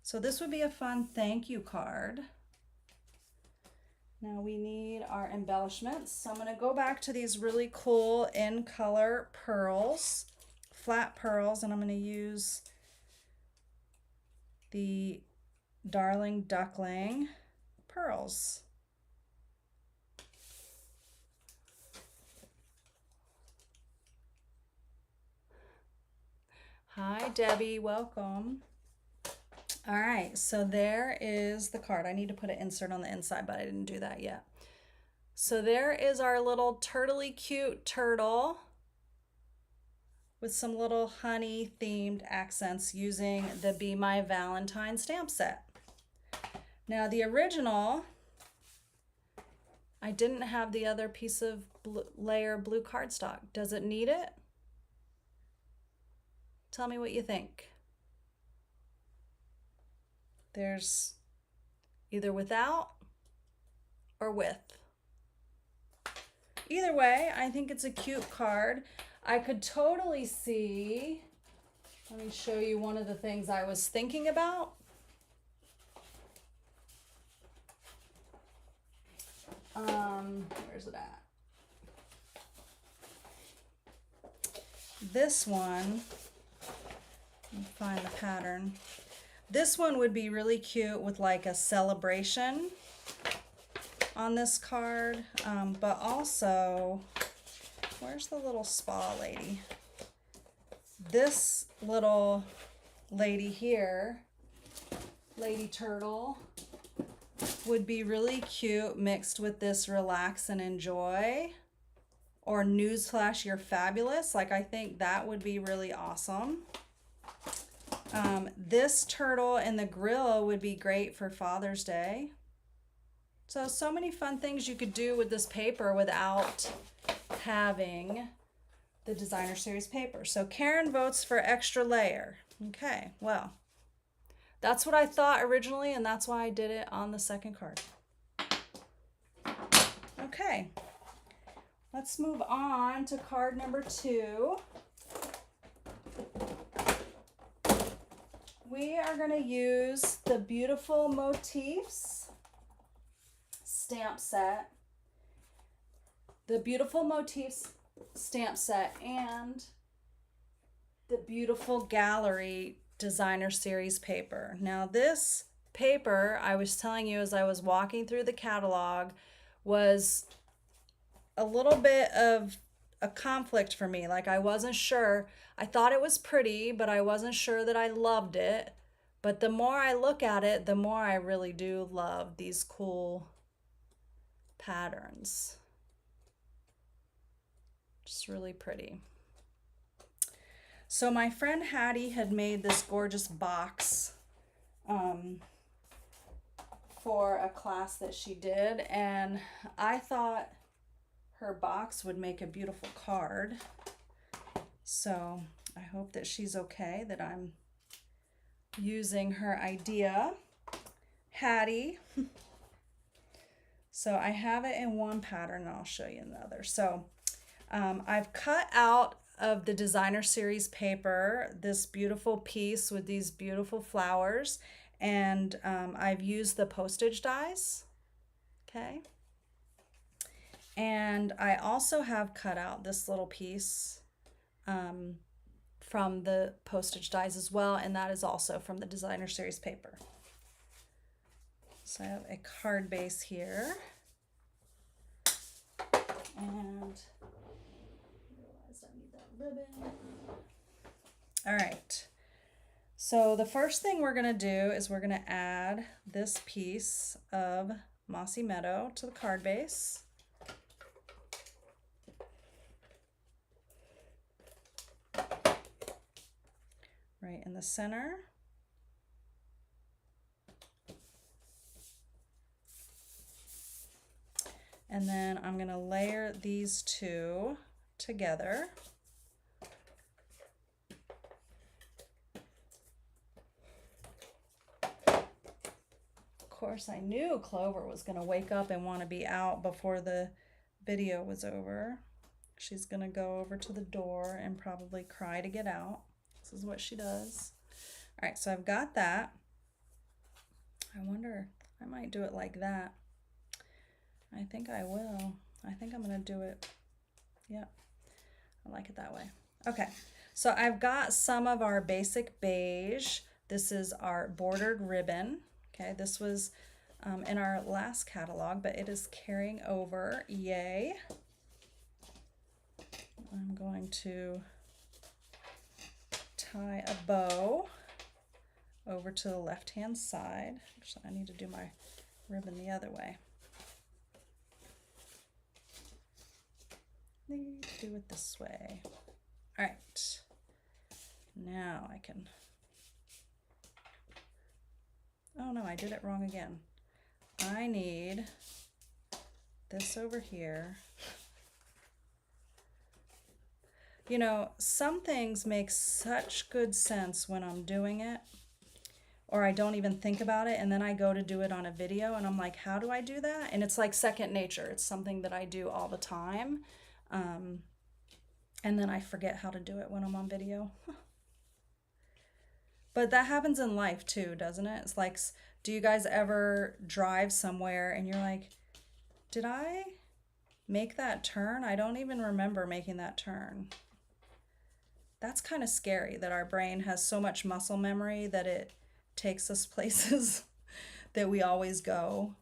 So this would be a fun thank you card. Now we need our embellishments. So I'm going to go back to these really cool in color pearls, flat pearls, and I'm going to use the Darling Duckling pearls. Hi Debbie, welcome. All right, so there is the card. I need to put an insert on the inside, but I didn't do that yet. So there is our little turtly cute turtle with some little honey themed accents using the Be My Valentine stamp set. Now the original, I didn't have the other piece of layer blue cardstock. Does it need it? Tell me what you think. There's either without or with. Either way, I think it's a cute card. I could totally see, let me show you one of the things I was thinking about. Where's it at? This one, let me find the pattern. This one would be really cute with like a celebration on this card, but also, where's the little spa lady? This little lady here, Lady Turtle, would be really cute mixed with this relax and enjoy, or newsflash, you're fabulous. Like, I think that would be really awesome. This turtle in the grill would be great for Father's Day. So many fun things you could do with this paper without having the designer series paper. So Karen votes for extra layer. Okay, well, that's what I thought originally, and that's why I did it on the second card. Okay, let's move on to card number 2. We are going to use the Beautiful Motifs stamp set, the Beautiful Motifs stamp set, and the Beautiful Gallery designer series paper. Now this paper, I was telling you as I was walking through the catalog, was a little bit of a conflict for me. Like, I wasn't sure. I thought it was pretty, but I wasn't sure that I loved it. But the more I look at it, the more I really do love these cool patterns. Just really pretty. So my friend Hattie had made this gorgeous box for a class that she did, and I thought her box would make a beautiful card. So I hope that she's okay that I'm using her idea. Hattie. So I have it in one pattern, and I'll show you another. So I've cut out of the designer series paper this beautiful piece with these beautiful flowers, and I've used the postage dies. Okay. And I also have cut out this little piece from the postage dies as well, and that is also from the designer series paper. So I have a card base here, and I realized I need that ribbon. All right, so the first thing we're gonna do is we're gonna add this piece of Mossy Meadow to the card base. Right in the center. And then I'm going to layer these two together. Of course, I knew Clover was going to wake up and want to be out before the video was over. She's going to go over to the door and probably cry to get out. This is what she does. All right, so I've got that. I wonder, I might do it like that. I think I will. I think I'm gonna do it. Yep, I like it that way. Okay, so I've got some of our basic beige. This is our bordered ribbon. Okay, this was in our last catalog, but it is carrying over. Yay. I'm going to tie a bow over to the left-hand side. Actually, I need to do my ribbon the other way. Need to do it this way. All right. Now I can. Oh no, I did it wrong again. I need this over here. You know, some things make such good sense when I'm doing it, or I don't even think about it, and then I go to do it on a video and I'm like, how do I do that? And it's like second nature. It's something that I do all the time. And then I forget how to do it when I'm on video. But that happens in life too, doesn't it? It's like, do you guys ever drive somewhere and you're like, did I make that turn? I don't even remember making that turn. That's kind of scary that our brain has so much muscle memory that it takes us places that we always go.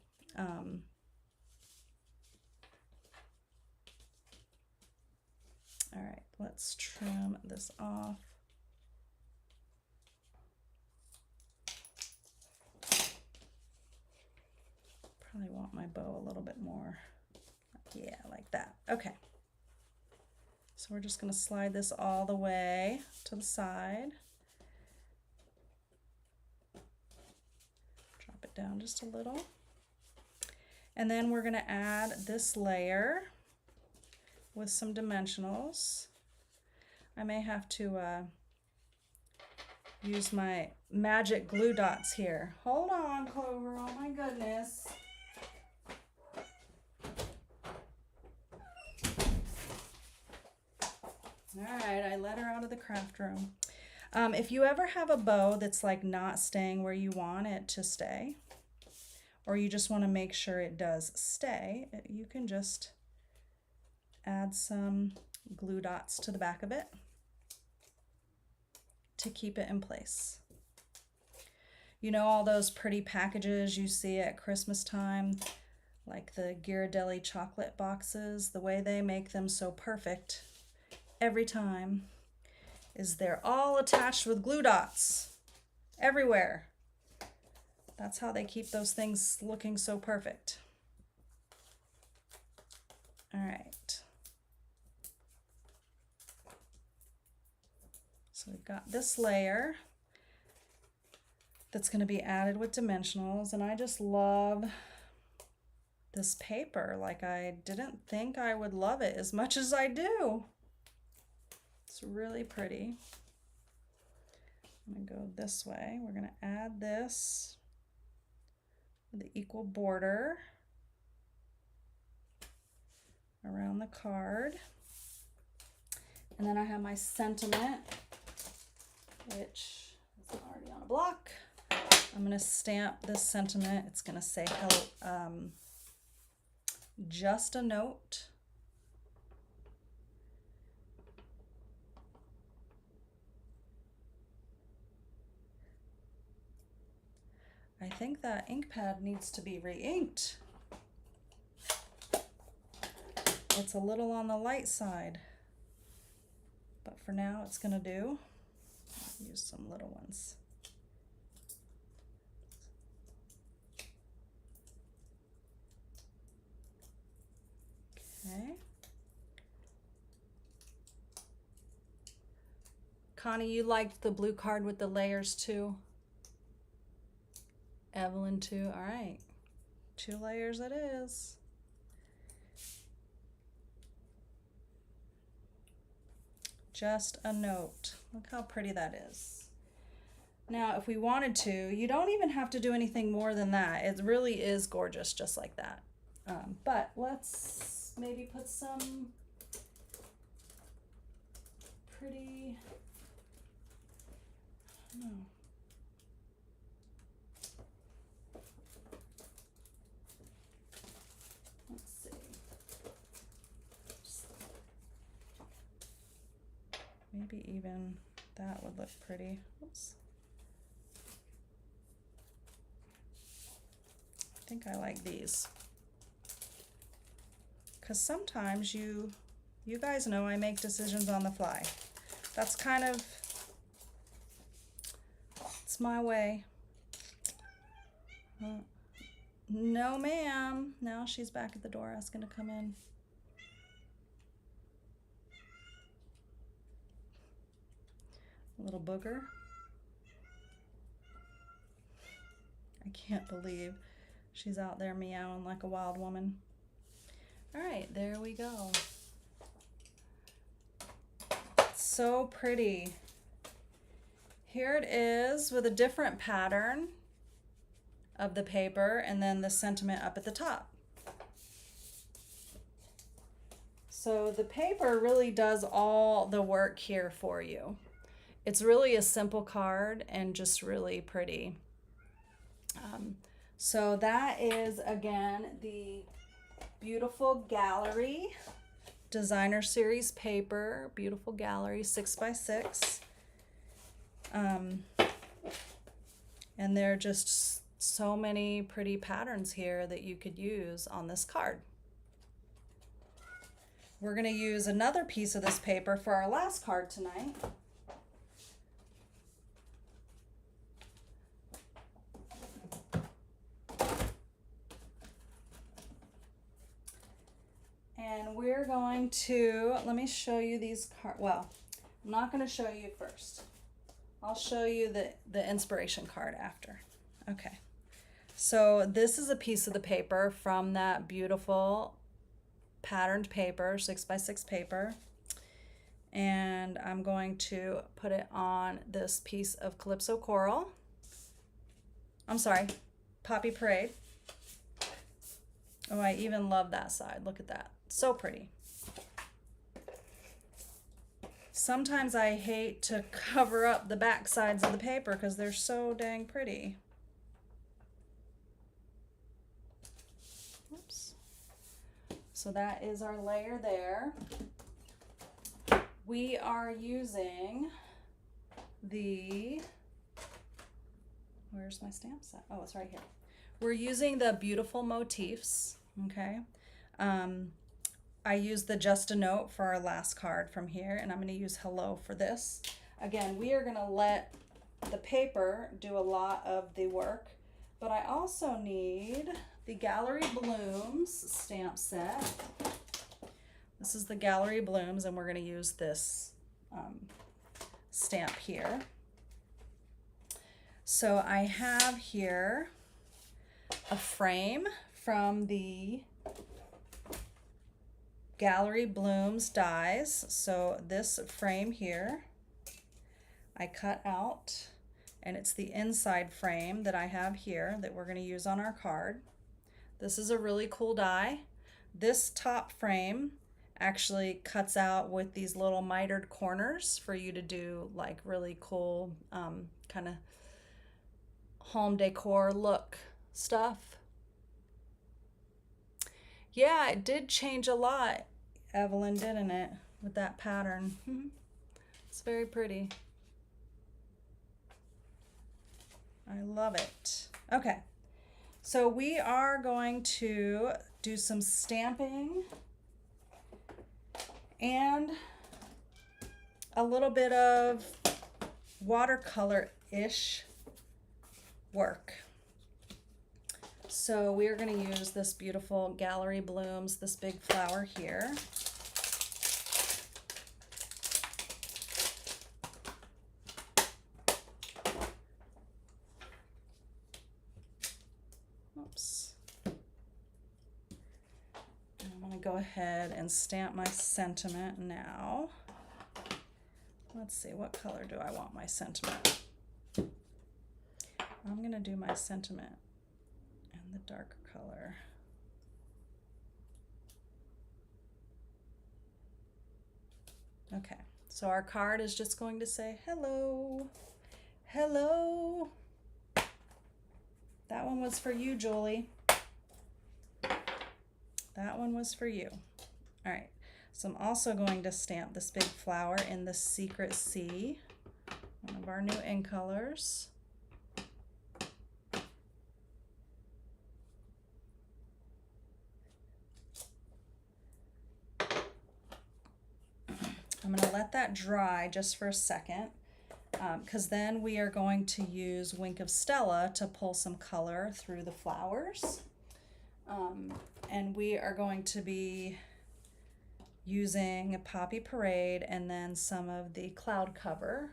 All right, let's trim this off. Probably want my bow a little bit more. Yeah, like that. Okay. So we're just going to slide this all the way to the side. Drop it down just a little. And then we're going to add this layer with some dimensionals. I may have to use my magic glue dots here. Hold on, Clover. Oh my goodness. All right, I let her out of the craft room. If you ever have a bow that's like not staying where you want it to stay, or you just want to make sure it does stay, you can just add some glue dots to the back of it to keep it in place. You know, all those pretty packages you see at Christmas time, like the Ghirardelli chocolate boxes, the way they make them so perfect every time is they're all attached with glue dots everywhere. That's how they keep those things looking so perfect. All right. So we've got this layer that's going to be added with dimensionals, and I just love this paper. Like, I didn't think I would love it as much as I do. It's really pretty. I'm going to go this way. We're going to add this with the equal border around the card. And then I have my sentiment, which is already on a block. I'm going to stamp this sentiment. It's going to say, just a note. I think that ink pad needs to be re-inked. It's a little on the light side, but for now it's gonna do. I'll use some little ones. Okay. Connie, you liked the blue card with the layers too? Evelyn too? All right. 2 layers it is. Just a note. Look how pretty that is. Now, if we wanted to, you don't even have to do anything more than that. It really is gorgeous just like that. But let's maybe put some pretty, I don't know. maybe even that would look pretty. Oops. I think I like these. Because sometimes you guys know I make decisions on the fly. That's kind of, it's my way. No, ma'am. Now she's back at the door asking to come in. A little booger. I can't believe she's out there meowing like a wild woman. All right, there we go. So pretty. Here it is with a different pattern of the paper and then the sentiment up at the top. So the paper really does all the work here for you. It's really a simple card and just really pretty. So that is, again, the beautiful gallery designer series paper, beautiful gallery 6x6. And there are just so many pretty patterns here that you could use on this card. We're going to use another piece of this paper for our last card tonight. And we're going to, let me show you these cards. Well, I'm not going to show you first. I'll show you the inspiration card after. Okay. So this is a piece of the paper from that beautiful patterned paper, 6x6 paper. And I'm going to put it on this piece of Calypso Coral. I'm sorry, Poppy Parade. Oh, I even love that side. Look at that. So pretty. Sometimes I hate to cover up the back sides of the paper because they're so dang pretty. Oops. So that is our layer there. We are using the, where's my stamp set? Oh, it's right here. We're using the Beautiful Motifs, okay? I used the Just a Note for our last card from here, and I'm going to use Hello for this. Again, we are going to let the paper do a lot of the work, but I also need the Gallery Blooms stamp set. This is the Gallery Blooms, and we're going to use this stamp here. So I have here a frame from the Gallery Blooms dies. So this frame here I cut out, and it's the inside frame that I have here that we're going to use on our card. This is a really cool die. This top frame actually cuts out with these little mitered corners for you to do like really cool kind of home decor look stuff. Yeah, it did change a lot, Evelyn, didn't it, with that pattern? It's very pretty. I love it. Okay, so we are going to do some stamping and a little bit of watercolor-ish work. So we're going to use this beautiful Gallery Blooms, this big flower here. Oops. I'm going to go ahead and stamp my sentiment now. Let's see, what color do I want my sentiment? I'm going to do my sentiment in the darker color. Okay, so our card is just going to say hello, hello. That one was for you, Julie. That one was for you. All right, So I'm also going to stamp this big flower in the Secret Sea, one of our new ink colors. I'm going to let that dry just for a second, because then we are going to use Wink of Stella to pull some color through the flowers. And we are going to be using Poppy Parade and then some of the cloud cover,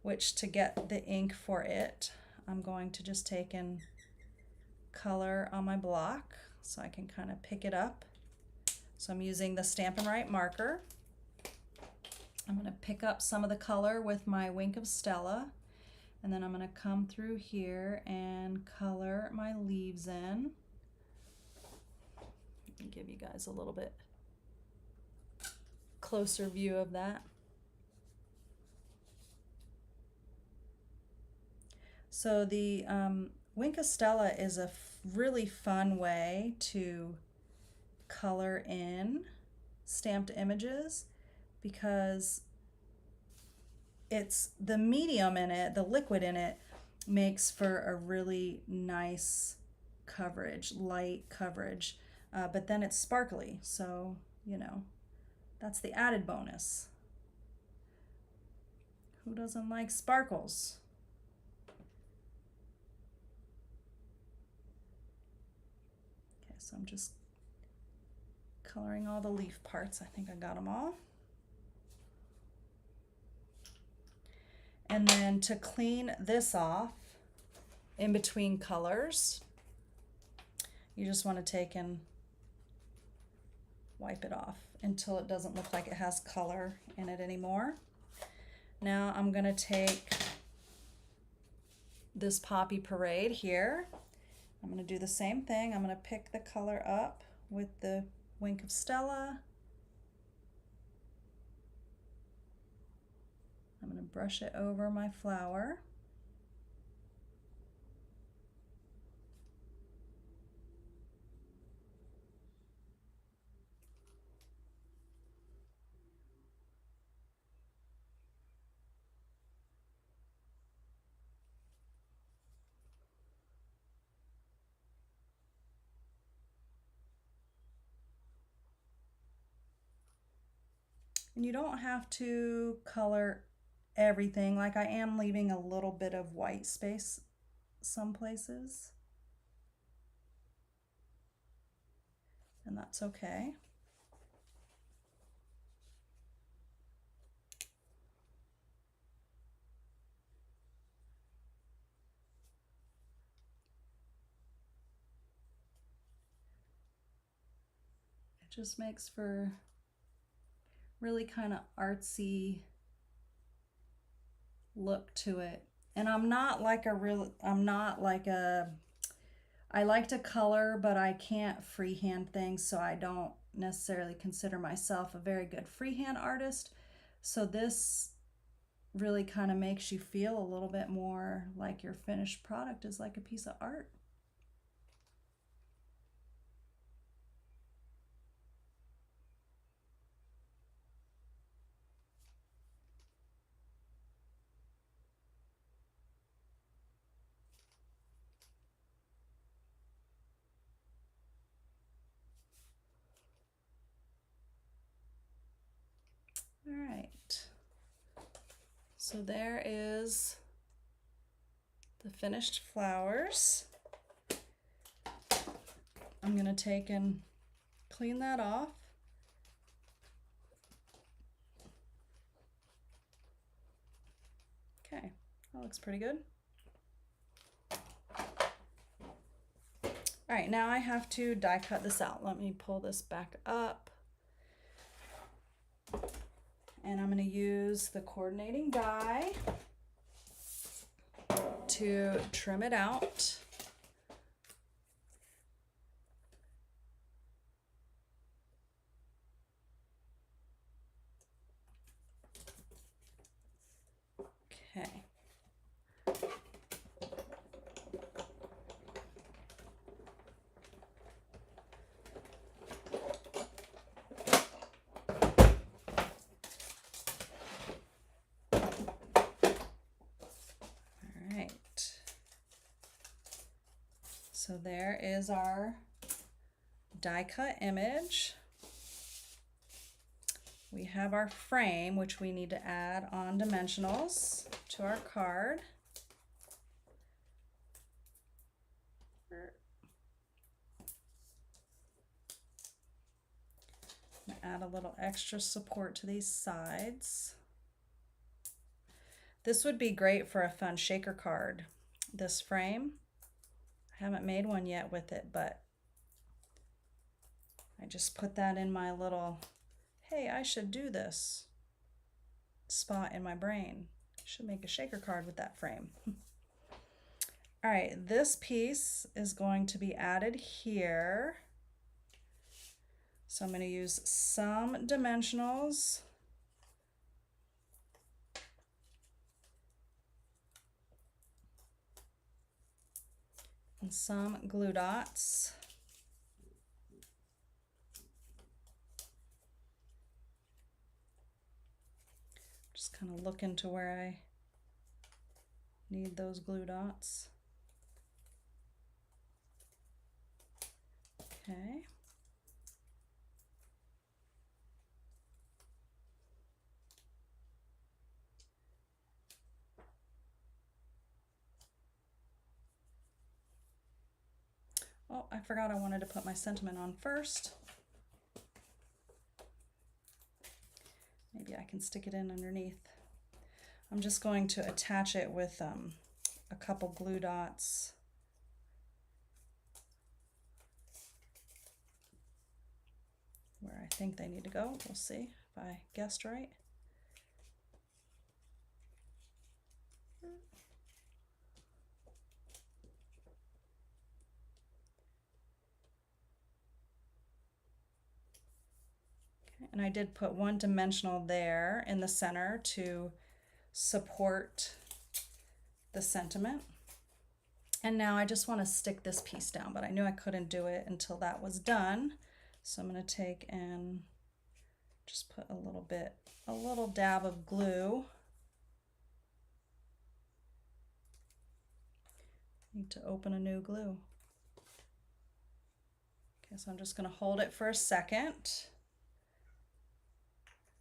which to get the ink for it, I'm going to just take and color on my block so I can kind of pick it up. So I'm using the Stampin' Right marker. I'm going to pick up some of the color with my Wink of Stella, and then I'm going to come through here and color my leaves in. Let me give you guys a little bit closer view of that. So the Wink of Stella is a really fun way to color in stamped images, because it's the medium in it, the liquid in it, makes for a really nice coverage, light coverage, but then it's sparkly, so you know, that's the added bonus. Who doesn't like sparkles? Okay, so I'm just coloring all the leaf parts. I think I got them all. And then to clean this off in between colors, you just want to take and wipe it off until it doesn't look like it has color in it anymore. Now I'm going to take this Poppy Parade here. I'm going to do the same thing. I'm going to pick the color up with the Wink of Stella. I'm going to brush it over my flower. And you don't have to color everything. Like, I am leaving a little bit of white space some places, and that's okay. It just makes for really kind of artsy look to it. And I like to color, but I can't freehand things, so I don't necessarily consider myself a very good freehand artist. So this really kind of makes you feel a little bit more like your finished product is like a piece of art. All right, so there is the finished flowers. I'm going to take and clean that off. Okay, that looks pretty good. All right, now I have to die cut this out. Let me pull this back up. And I'm going to use the coordinating die to trim it out. Okay. So there is our die cut image. We have our frame, which we need to add on dimensionals to our card. Add a little extra support to these sides. This would be great for a fun shaker card. This frame, I haven't made one yet with it, but I just put that in my little, hey, I should do this spot in my brain. I should make a shaker card with that frame. All right, this piece is going to be added here. So I'm going to use some dimensionals and some glue dots. Just kind of look into where I need those glue dots. Okay. Oh, I forgot I wanted to put my sentiment on first. Maybe I can stick it in underneath. I'm just going to attach it with a couple glue dots. Where I think they need to go. We'll see if I guessed right. And I did put one dimensional there in the center to support the sentiment. And now I just want to stick this piece down, but I knew I couldn't do it until that was done. So I'm going to take and just put a little dab of glue. Need to open a new glue. Okay, so I'm just going to hold it for a second.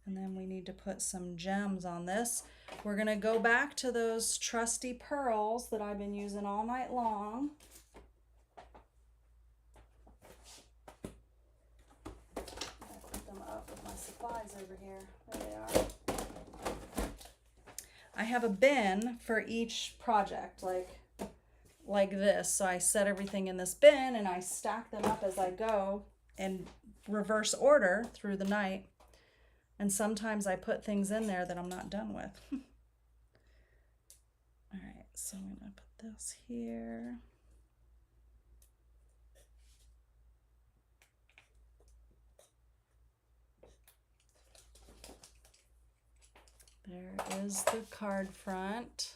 And then we need to put some gems on this. We're going to go back to those trusty pearls that I've been using all night long. I put them up with my supplies over here. There they are. I have a bin for each project, like this. So I set everything in this bin and I stack them up as I go in reverse order through the night. And sometimes I put things in there that I'm not done with. All right, so I'm gonna put this here. There is the card front.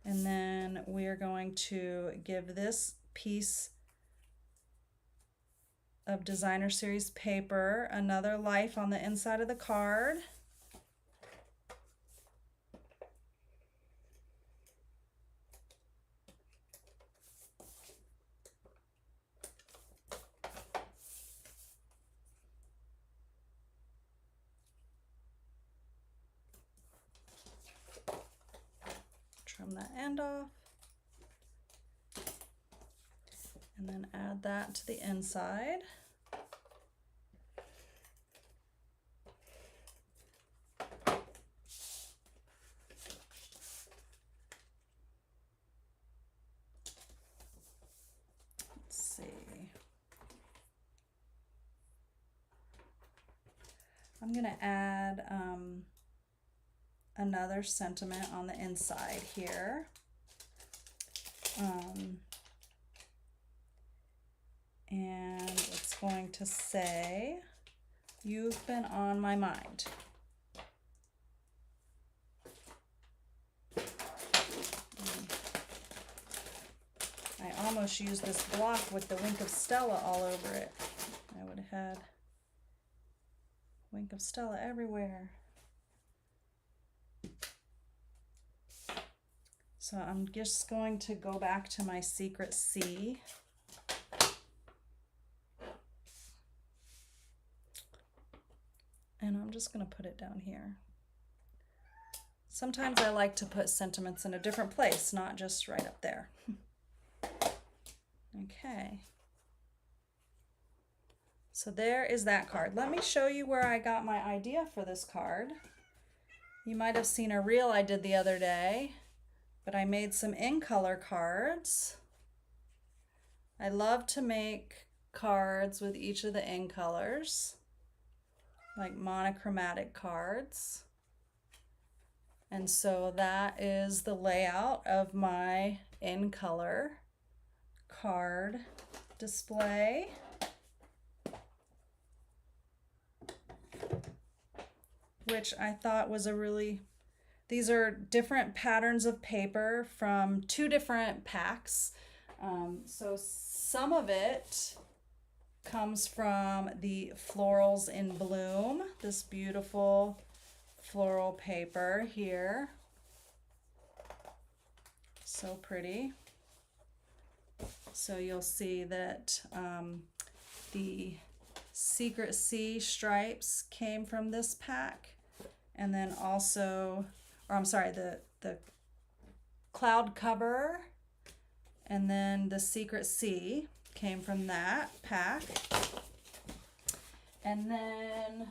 And then we are going to give this piece of designer series paper another life on the inside of the card. Trim that end off and then add that to the inside. I'm going to add another sentiment on the inside here. And it's going to say, "You've been on my mind." I almost used this block with the Wink of Stella all over it. I would have had Wink of Stella everywhere. So I'm just going to go back to my secret C. And I'm just going to put it down here. Sometimes I like to put sentiments in a different place, not just right up there. Okay. So there is that card. Let me show you where I got my idea for this card. You might have seen a reel I did the other day, but I made some in color cards. I love to make cards with each of the in colors, like monochromatic cards. And so that is the layout of my in color card display. Which I thought was these are different patterns of paper from 2 different packs. So some of it comes from the Florals in Bloom, this beautiful floral paper here. So pretty. So you'll see that the Secret C stripes came from this pack. And then also, or I'm sorry, the cloud cover and then the Secret C came from that pack. And then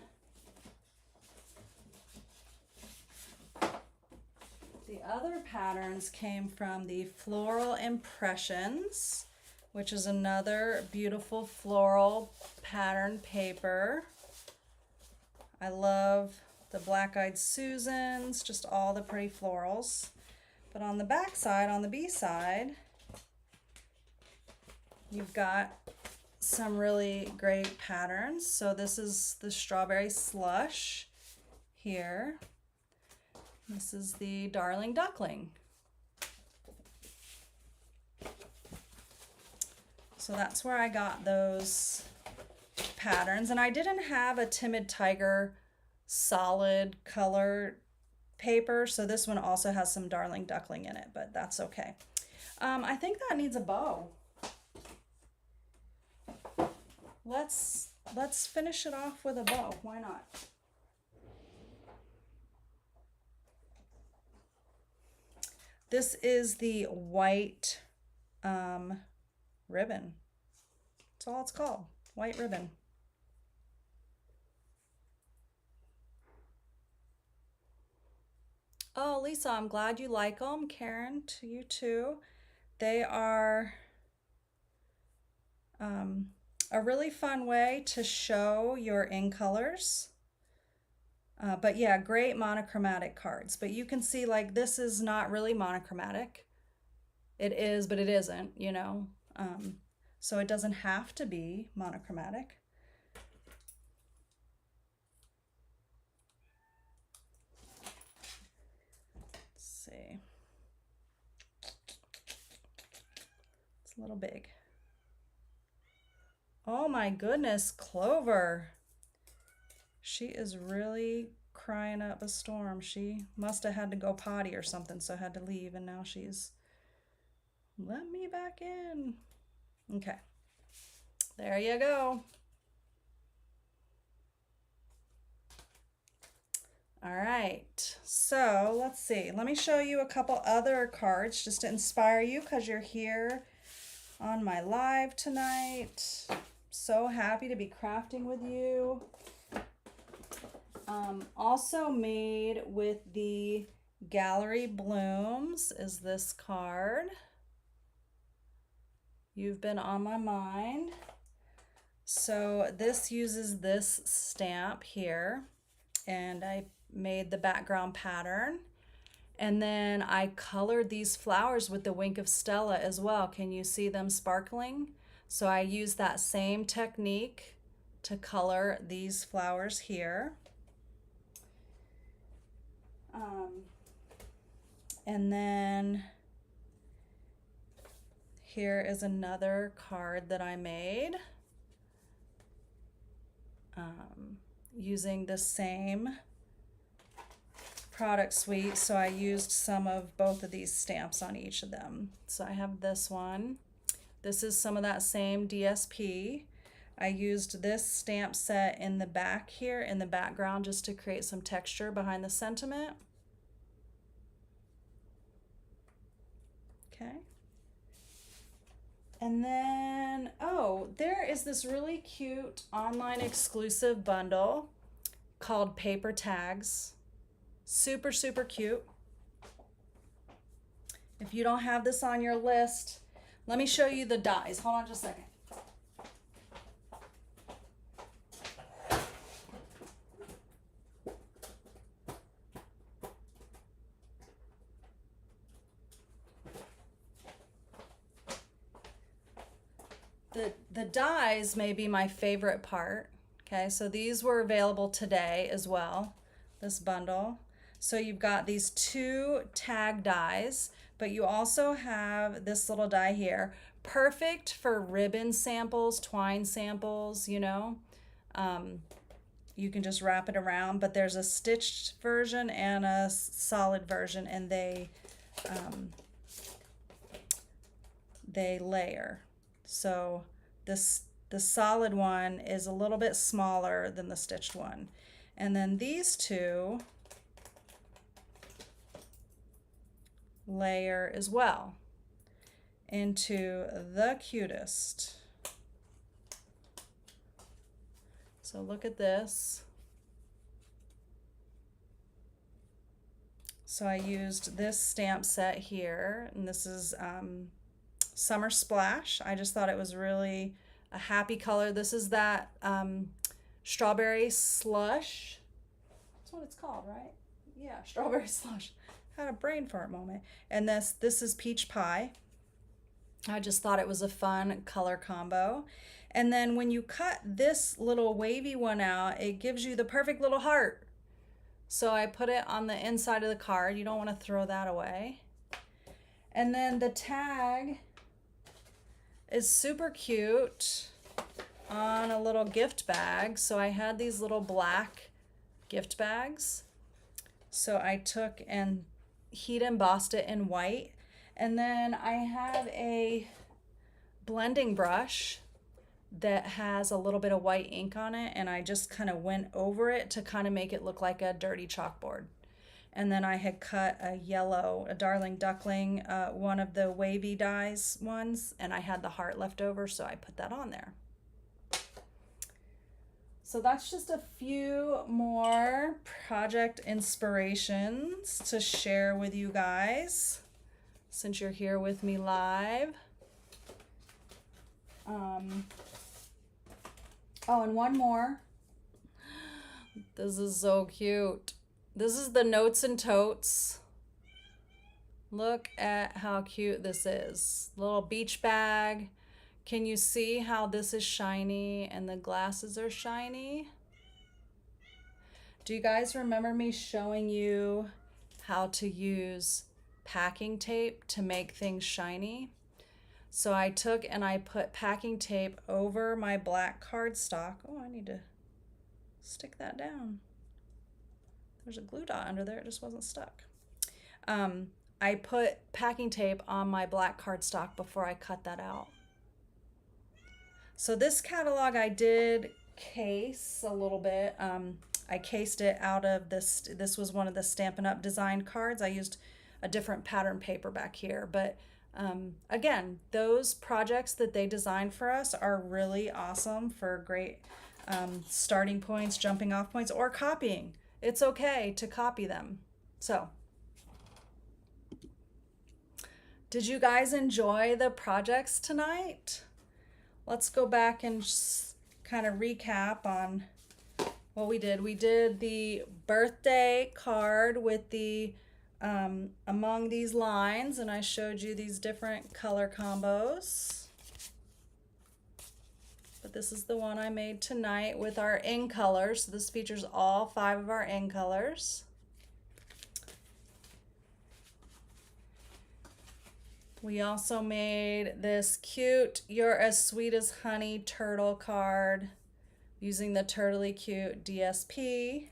the other patterns came from the Floral Impressions, which is another beautiful floral pattern paper. I love the Black-Eyed Susans, just all the pretty florals. But on the back side, on the B side, you've got some really great patterns. So this is the Strawberry Slush here. This is the Darling Duckling. So that's where I got those patterns. And I didn't have a Timid Tiger solid color paper, so this one also has some Darling Duckling in it, but that's okay. I think that needs a bow. Let's finish it off with a bow. Why not? This is the white ribbon. That's all it's called, white ribbon. Oh, Lisa, I'm glad you like them. Karen, to you too. They are a really fun way to show your in colors. But yeah, great monochromatic cards. But you can see, like, this is not really monochromatic. It is, but it isn't, you know. So it doesn't have to be monochromatic. See. It's a little big. Oh my goodness, Clover. She is really crying up a storm. She must have had to go potty or something, so had to leave, and now she's, let me back in. Okay, there you go. All right, so let's see. Let me show you a couple other cards just to inspire you, because you're here on my live tonight. So happy to be crafting with you. Also made with the Gallery Blooms is this card. You've been on my mind. So this uses this stamp here, and I made the background pattern, and then I colored these flowers with the Wink of Stella as well. Can you see them sparkling? So I used that same technique to color these flowers here. And then here is another card that I made using the same product suite, so I used some of both of these stamps on each of them. So I have this one. This is some of that same DSP. I used this stamp set in the back here in the background just to create some texture behind the sentiment. Okay. And then, oh, there is this really cute online exclusive bundle called Paper Tags. Super, super cute. If you don't have this on your list, let me show you the dies. Hold on just a second. The dies may be my favorite part. Okay, so these were available today as well, this bundle. So you've got these 2 tag dies, but you also have this little die here. Perfect for ribbon samples, twine samples, you know. You can just wrap it around, but there's a stitched version and a solid version, and they layer. So the solid one is a little bit smaller than the stitched one. And then these 2 layer as well into the cutest. So look at this. So I used this stamp set here, and this is Summer Splash. I just thought it was really a happy color. This is that strawberry slush. That's what it's called, right? Yeah, strawberry slush. Had a brain fart moment. And this is peach pie. I just thought it was a fun color combo. And then when you cut this little wavy one out, it gives you the perfect little heart. So I put it on the inside of the card. You don't want to throw that away. And then the tag is super cute on a little gift bag. So I had these little black gift bags. So I took and heat embossed it in white. And then I have a blending brush that has a little bit of white ink on it, and I just kind of went over it to kind of make it look like a dirty chalkboard. And then I had cut a Darling Duckling, one of the wavy dies ones, and I had the heart left over, so I put that on there. So that's just a few more project inspirations to share with you guys since you're here with me live. Oh, and one more. This is so cute. This is the Notes and Totes. Look at how cute this is. Little beach bag. Can you see how this is shiny and the glasses are shiny? Do you guys remember me showing you how to use packing tape to make things shiny? So I took and I put packing tape over my black cardstock. Oh, I need to stick that down. There's a glue dot under there, it just wasn't stuck. I put packing tape on my black cardstock before I cut that out. So this catalog I did case a little bit. I cased it out of this was one of the Stampin' Up! Design cards. I used a different pattern paper back here, but again, those projects that they designed for us are really awesome for great starting points, jumping off points, or copying. It's okay to copy them. So, did you guys enjoy the projects tonight? Let's go back and just kind of recap on what we did. We did the birthday card with the among these lines, and I showed you these different color combos. But this is the one I made tonight with our in colors. So this features all 5 of our in colors. We also made this cute You're as Sweet as Honey turtle card using the Turtley Cute DSP.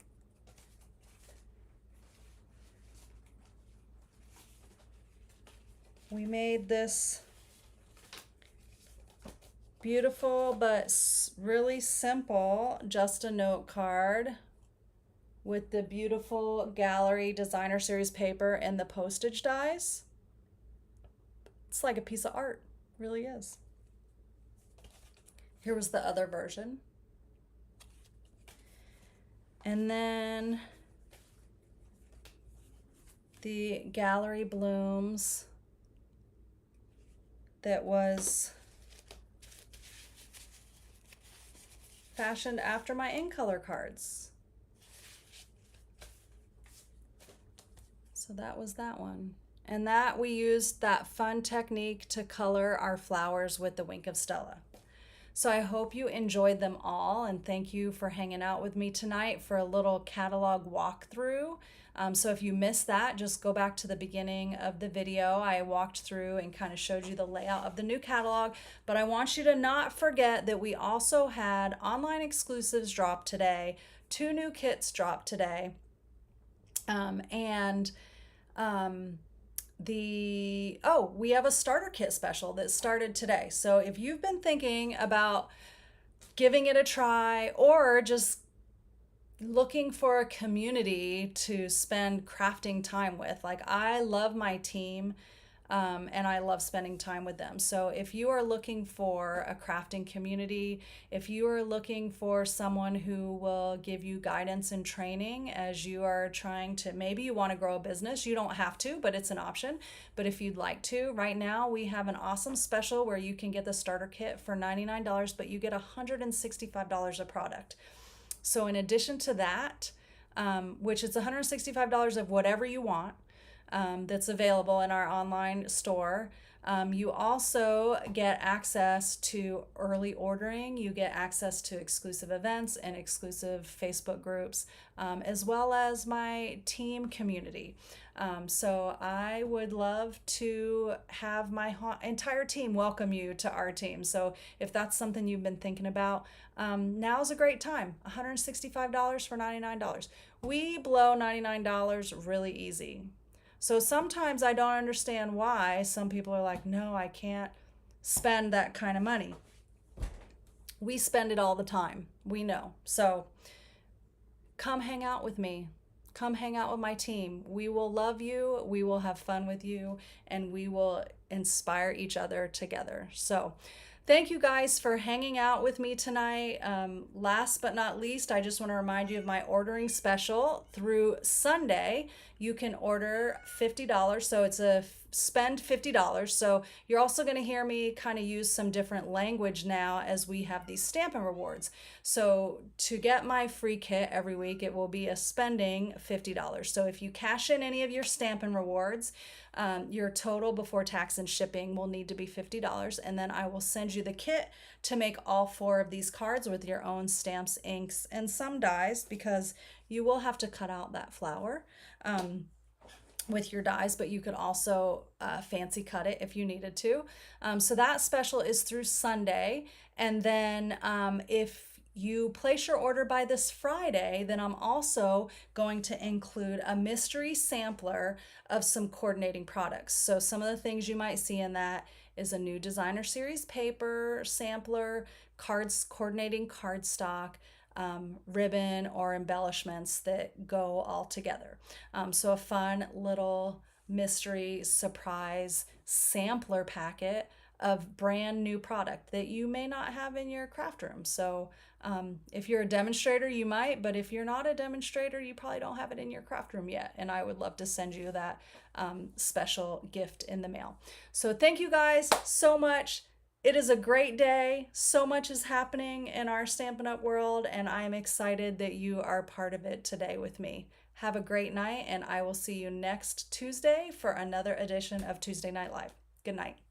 we made this beautiful but really simple just a note card with the beautiful gallery designer series paper and the postage dies. It's like a piece of art, really is. Here was the other version. And then the gallery blooms that was fashioned after my in color cards. So that was that one. And that we used that fun technique to color our flowers with the Wink of Stella. So I hope you enjoyed them all, and thank you for hanging out with me tonight for a little catalog walkthrough. So if you missed that, just go back to the beginning of the video. I walked through and kind of showed you the layout of the new catalog, but I want you to not forget that we also had online exclusives drop today, 2 new kits drop today, we have a starter kit special that started today. So if you've been thinking about giving it a try or just looking for a community to spend crafting time with, like I love my team, and I love spending time with them. So if you are looking for a crafting community, if you are looking for someone who will give you guidance and training as you are trying to, maybe you want to grow a business, you don't have to, but it's an option. But if you'd like to, right now we have an awesome special where you can get the starter kit for $99, but you get $165 a product. So in addition to that, which is $165 of whatever you want, that's available in our online store. You also get access to early ordering. You get access to exclusive events and exclusive Facebook groups, as well as my team community. So I would love to have my entire team welcome you to our team. So if that's something you've been thinking about, now's a great time. $165 for $99. We blow $99 really easy. So sometimes I don't understand why some people are like, no, I can't spend that kind of money. We spend it all the time. We know. So come hang out with me. Come hang out with my team. We will love you. We will have fun with you, and we will inspire each other together. So thank you guys for hanging out with me tonight. Last but not least, I just want to remind you of my ordering special through Sunday. You can order $50, so it's a spend $50. So you're also going to hear me kind of use some different language now as we have these Stampin' Rewards. So to get my free kit every week, it will be a spending $50. So if you cash in any of your Stampin' Rewards, your total before tax and shipping will need to be $50, and then I will send you the kit to make all 4 of these cards with your own stamps, inks, and some dies, because you will have to cut out that flower with your dies, but you could also fancy cut it if you needed to. So that special is through Sunday, and then if you place your order by this Friday, then I'm also going to include a mystery sampler of some coordinating products. So some of the things you might see in that is a new designer series paper sampler, cards, coordinating cardstock, ribbon or embellishments that go all together. So a fun little mystery surprise sampler packet of brand new product that you may not have in your craft room. So if you're a demonstrator, you might, but if you're not a demonstrator, you probably don't have it in your craft room yet. And I would love to send you that special gift in the mail. So thank you guys so much. It is a great day. So much is happening in our Stampin' Up! World, and I am excited that you are part of it today with me. Have a great night, and I will see you next Tuesday for another edition of Tuesday Night Live. Good night.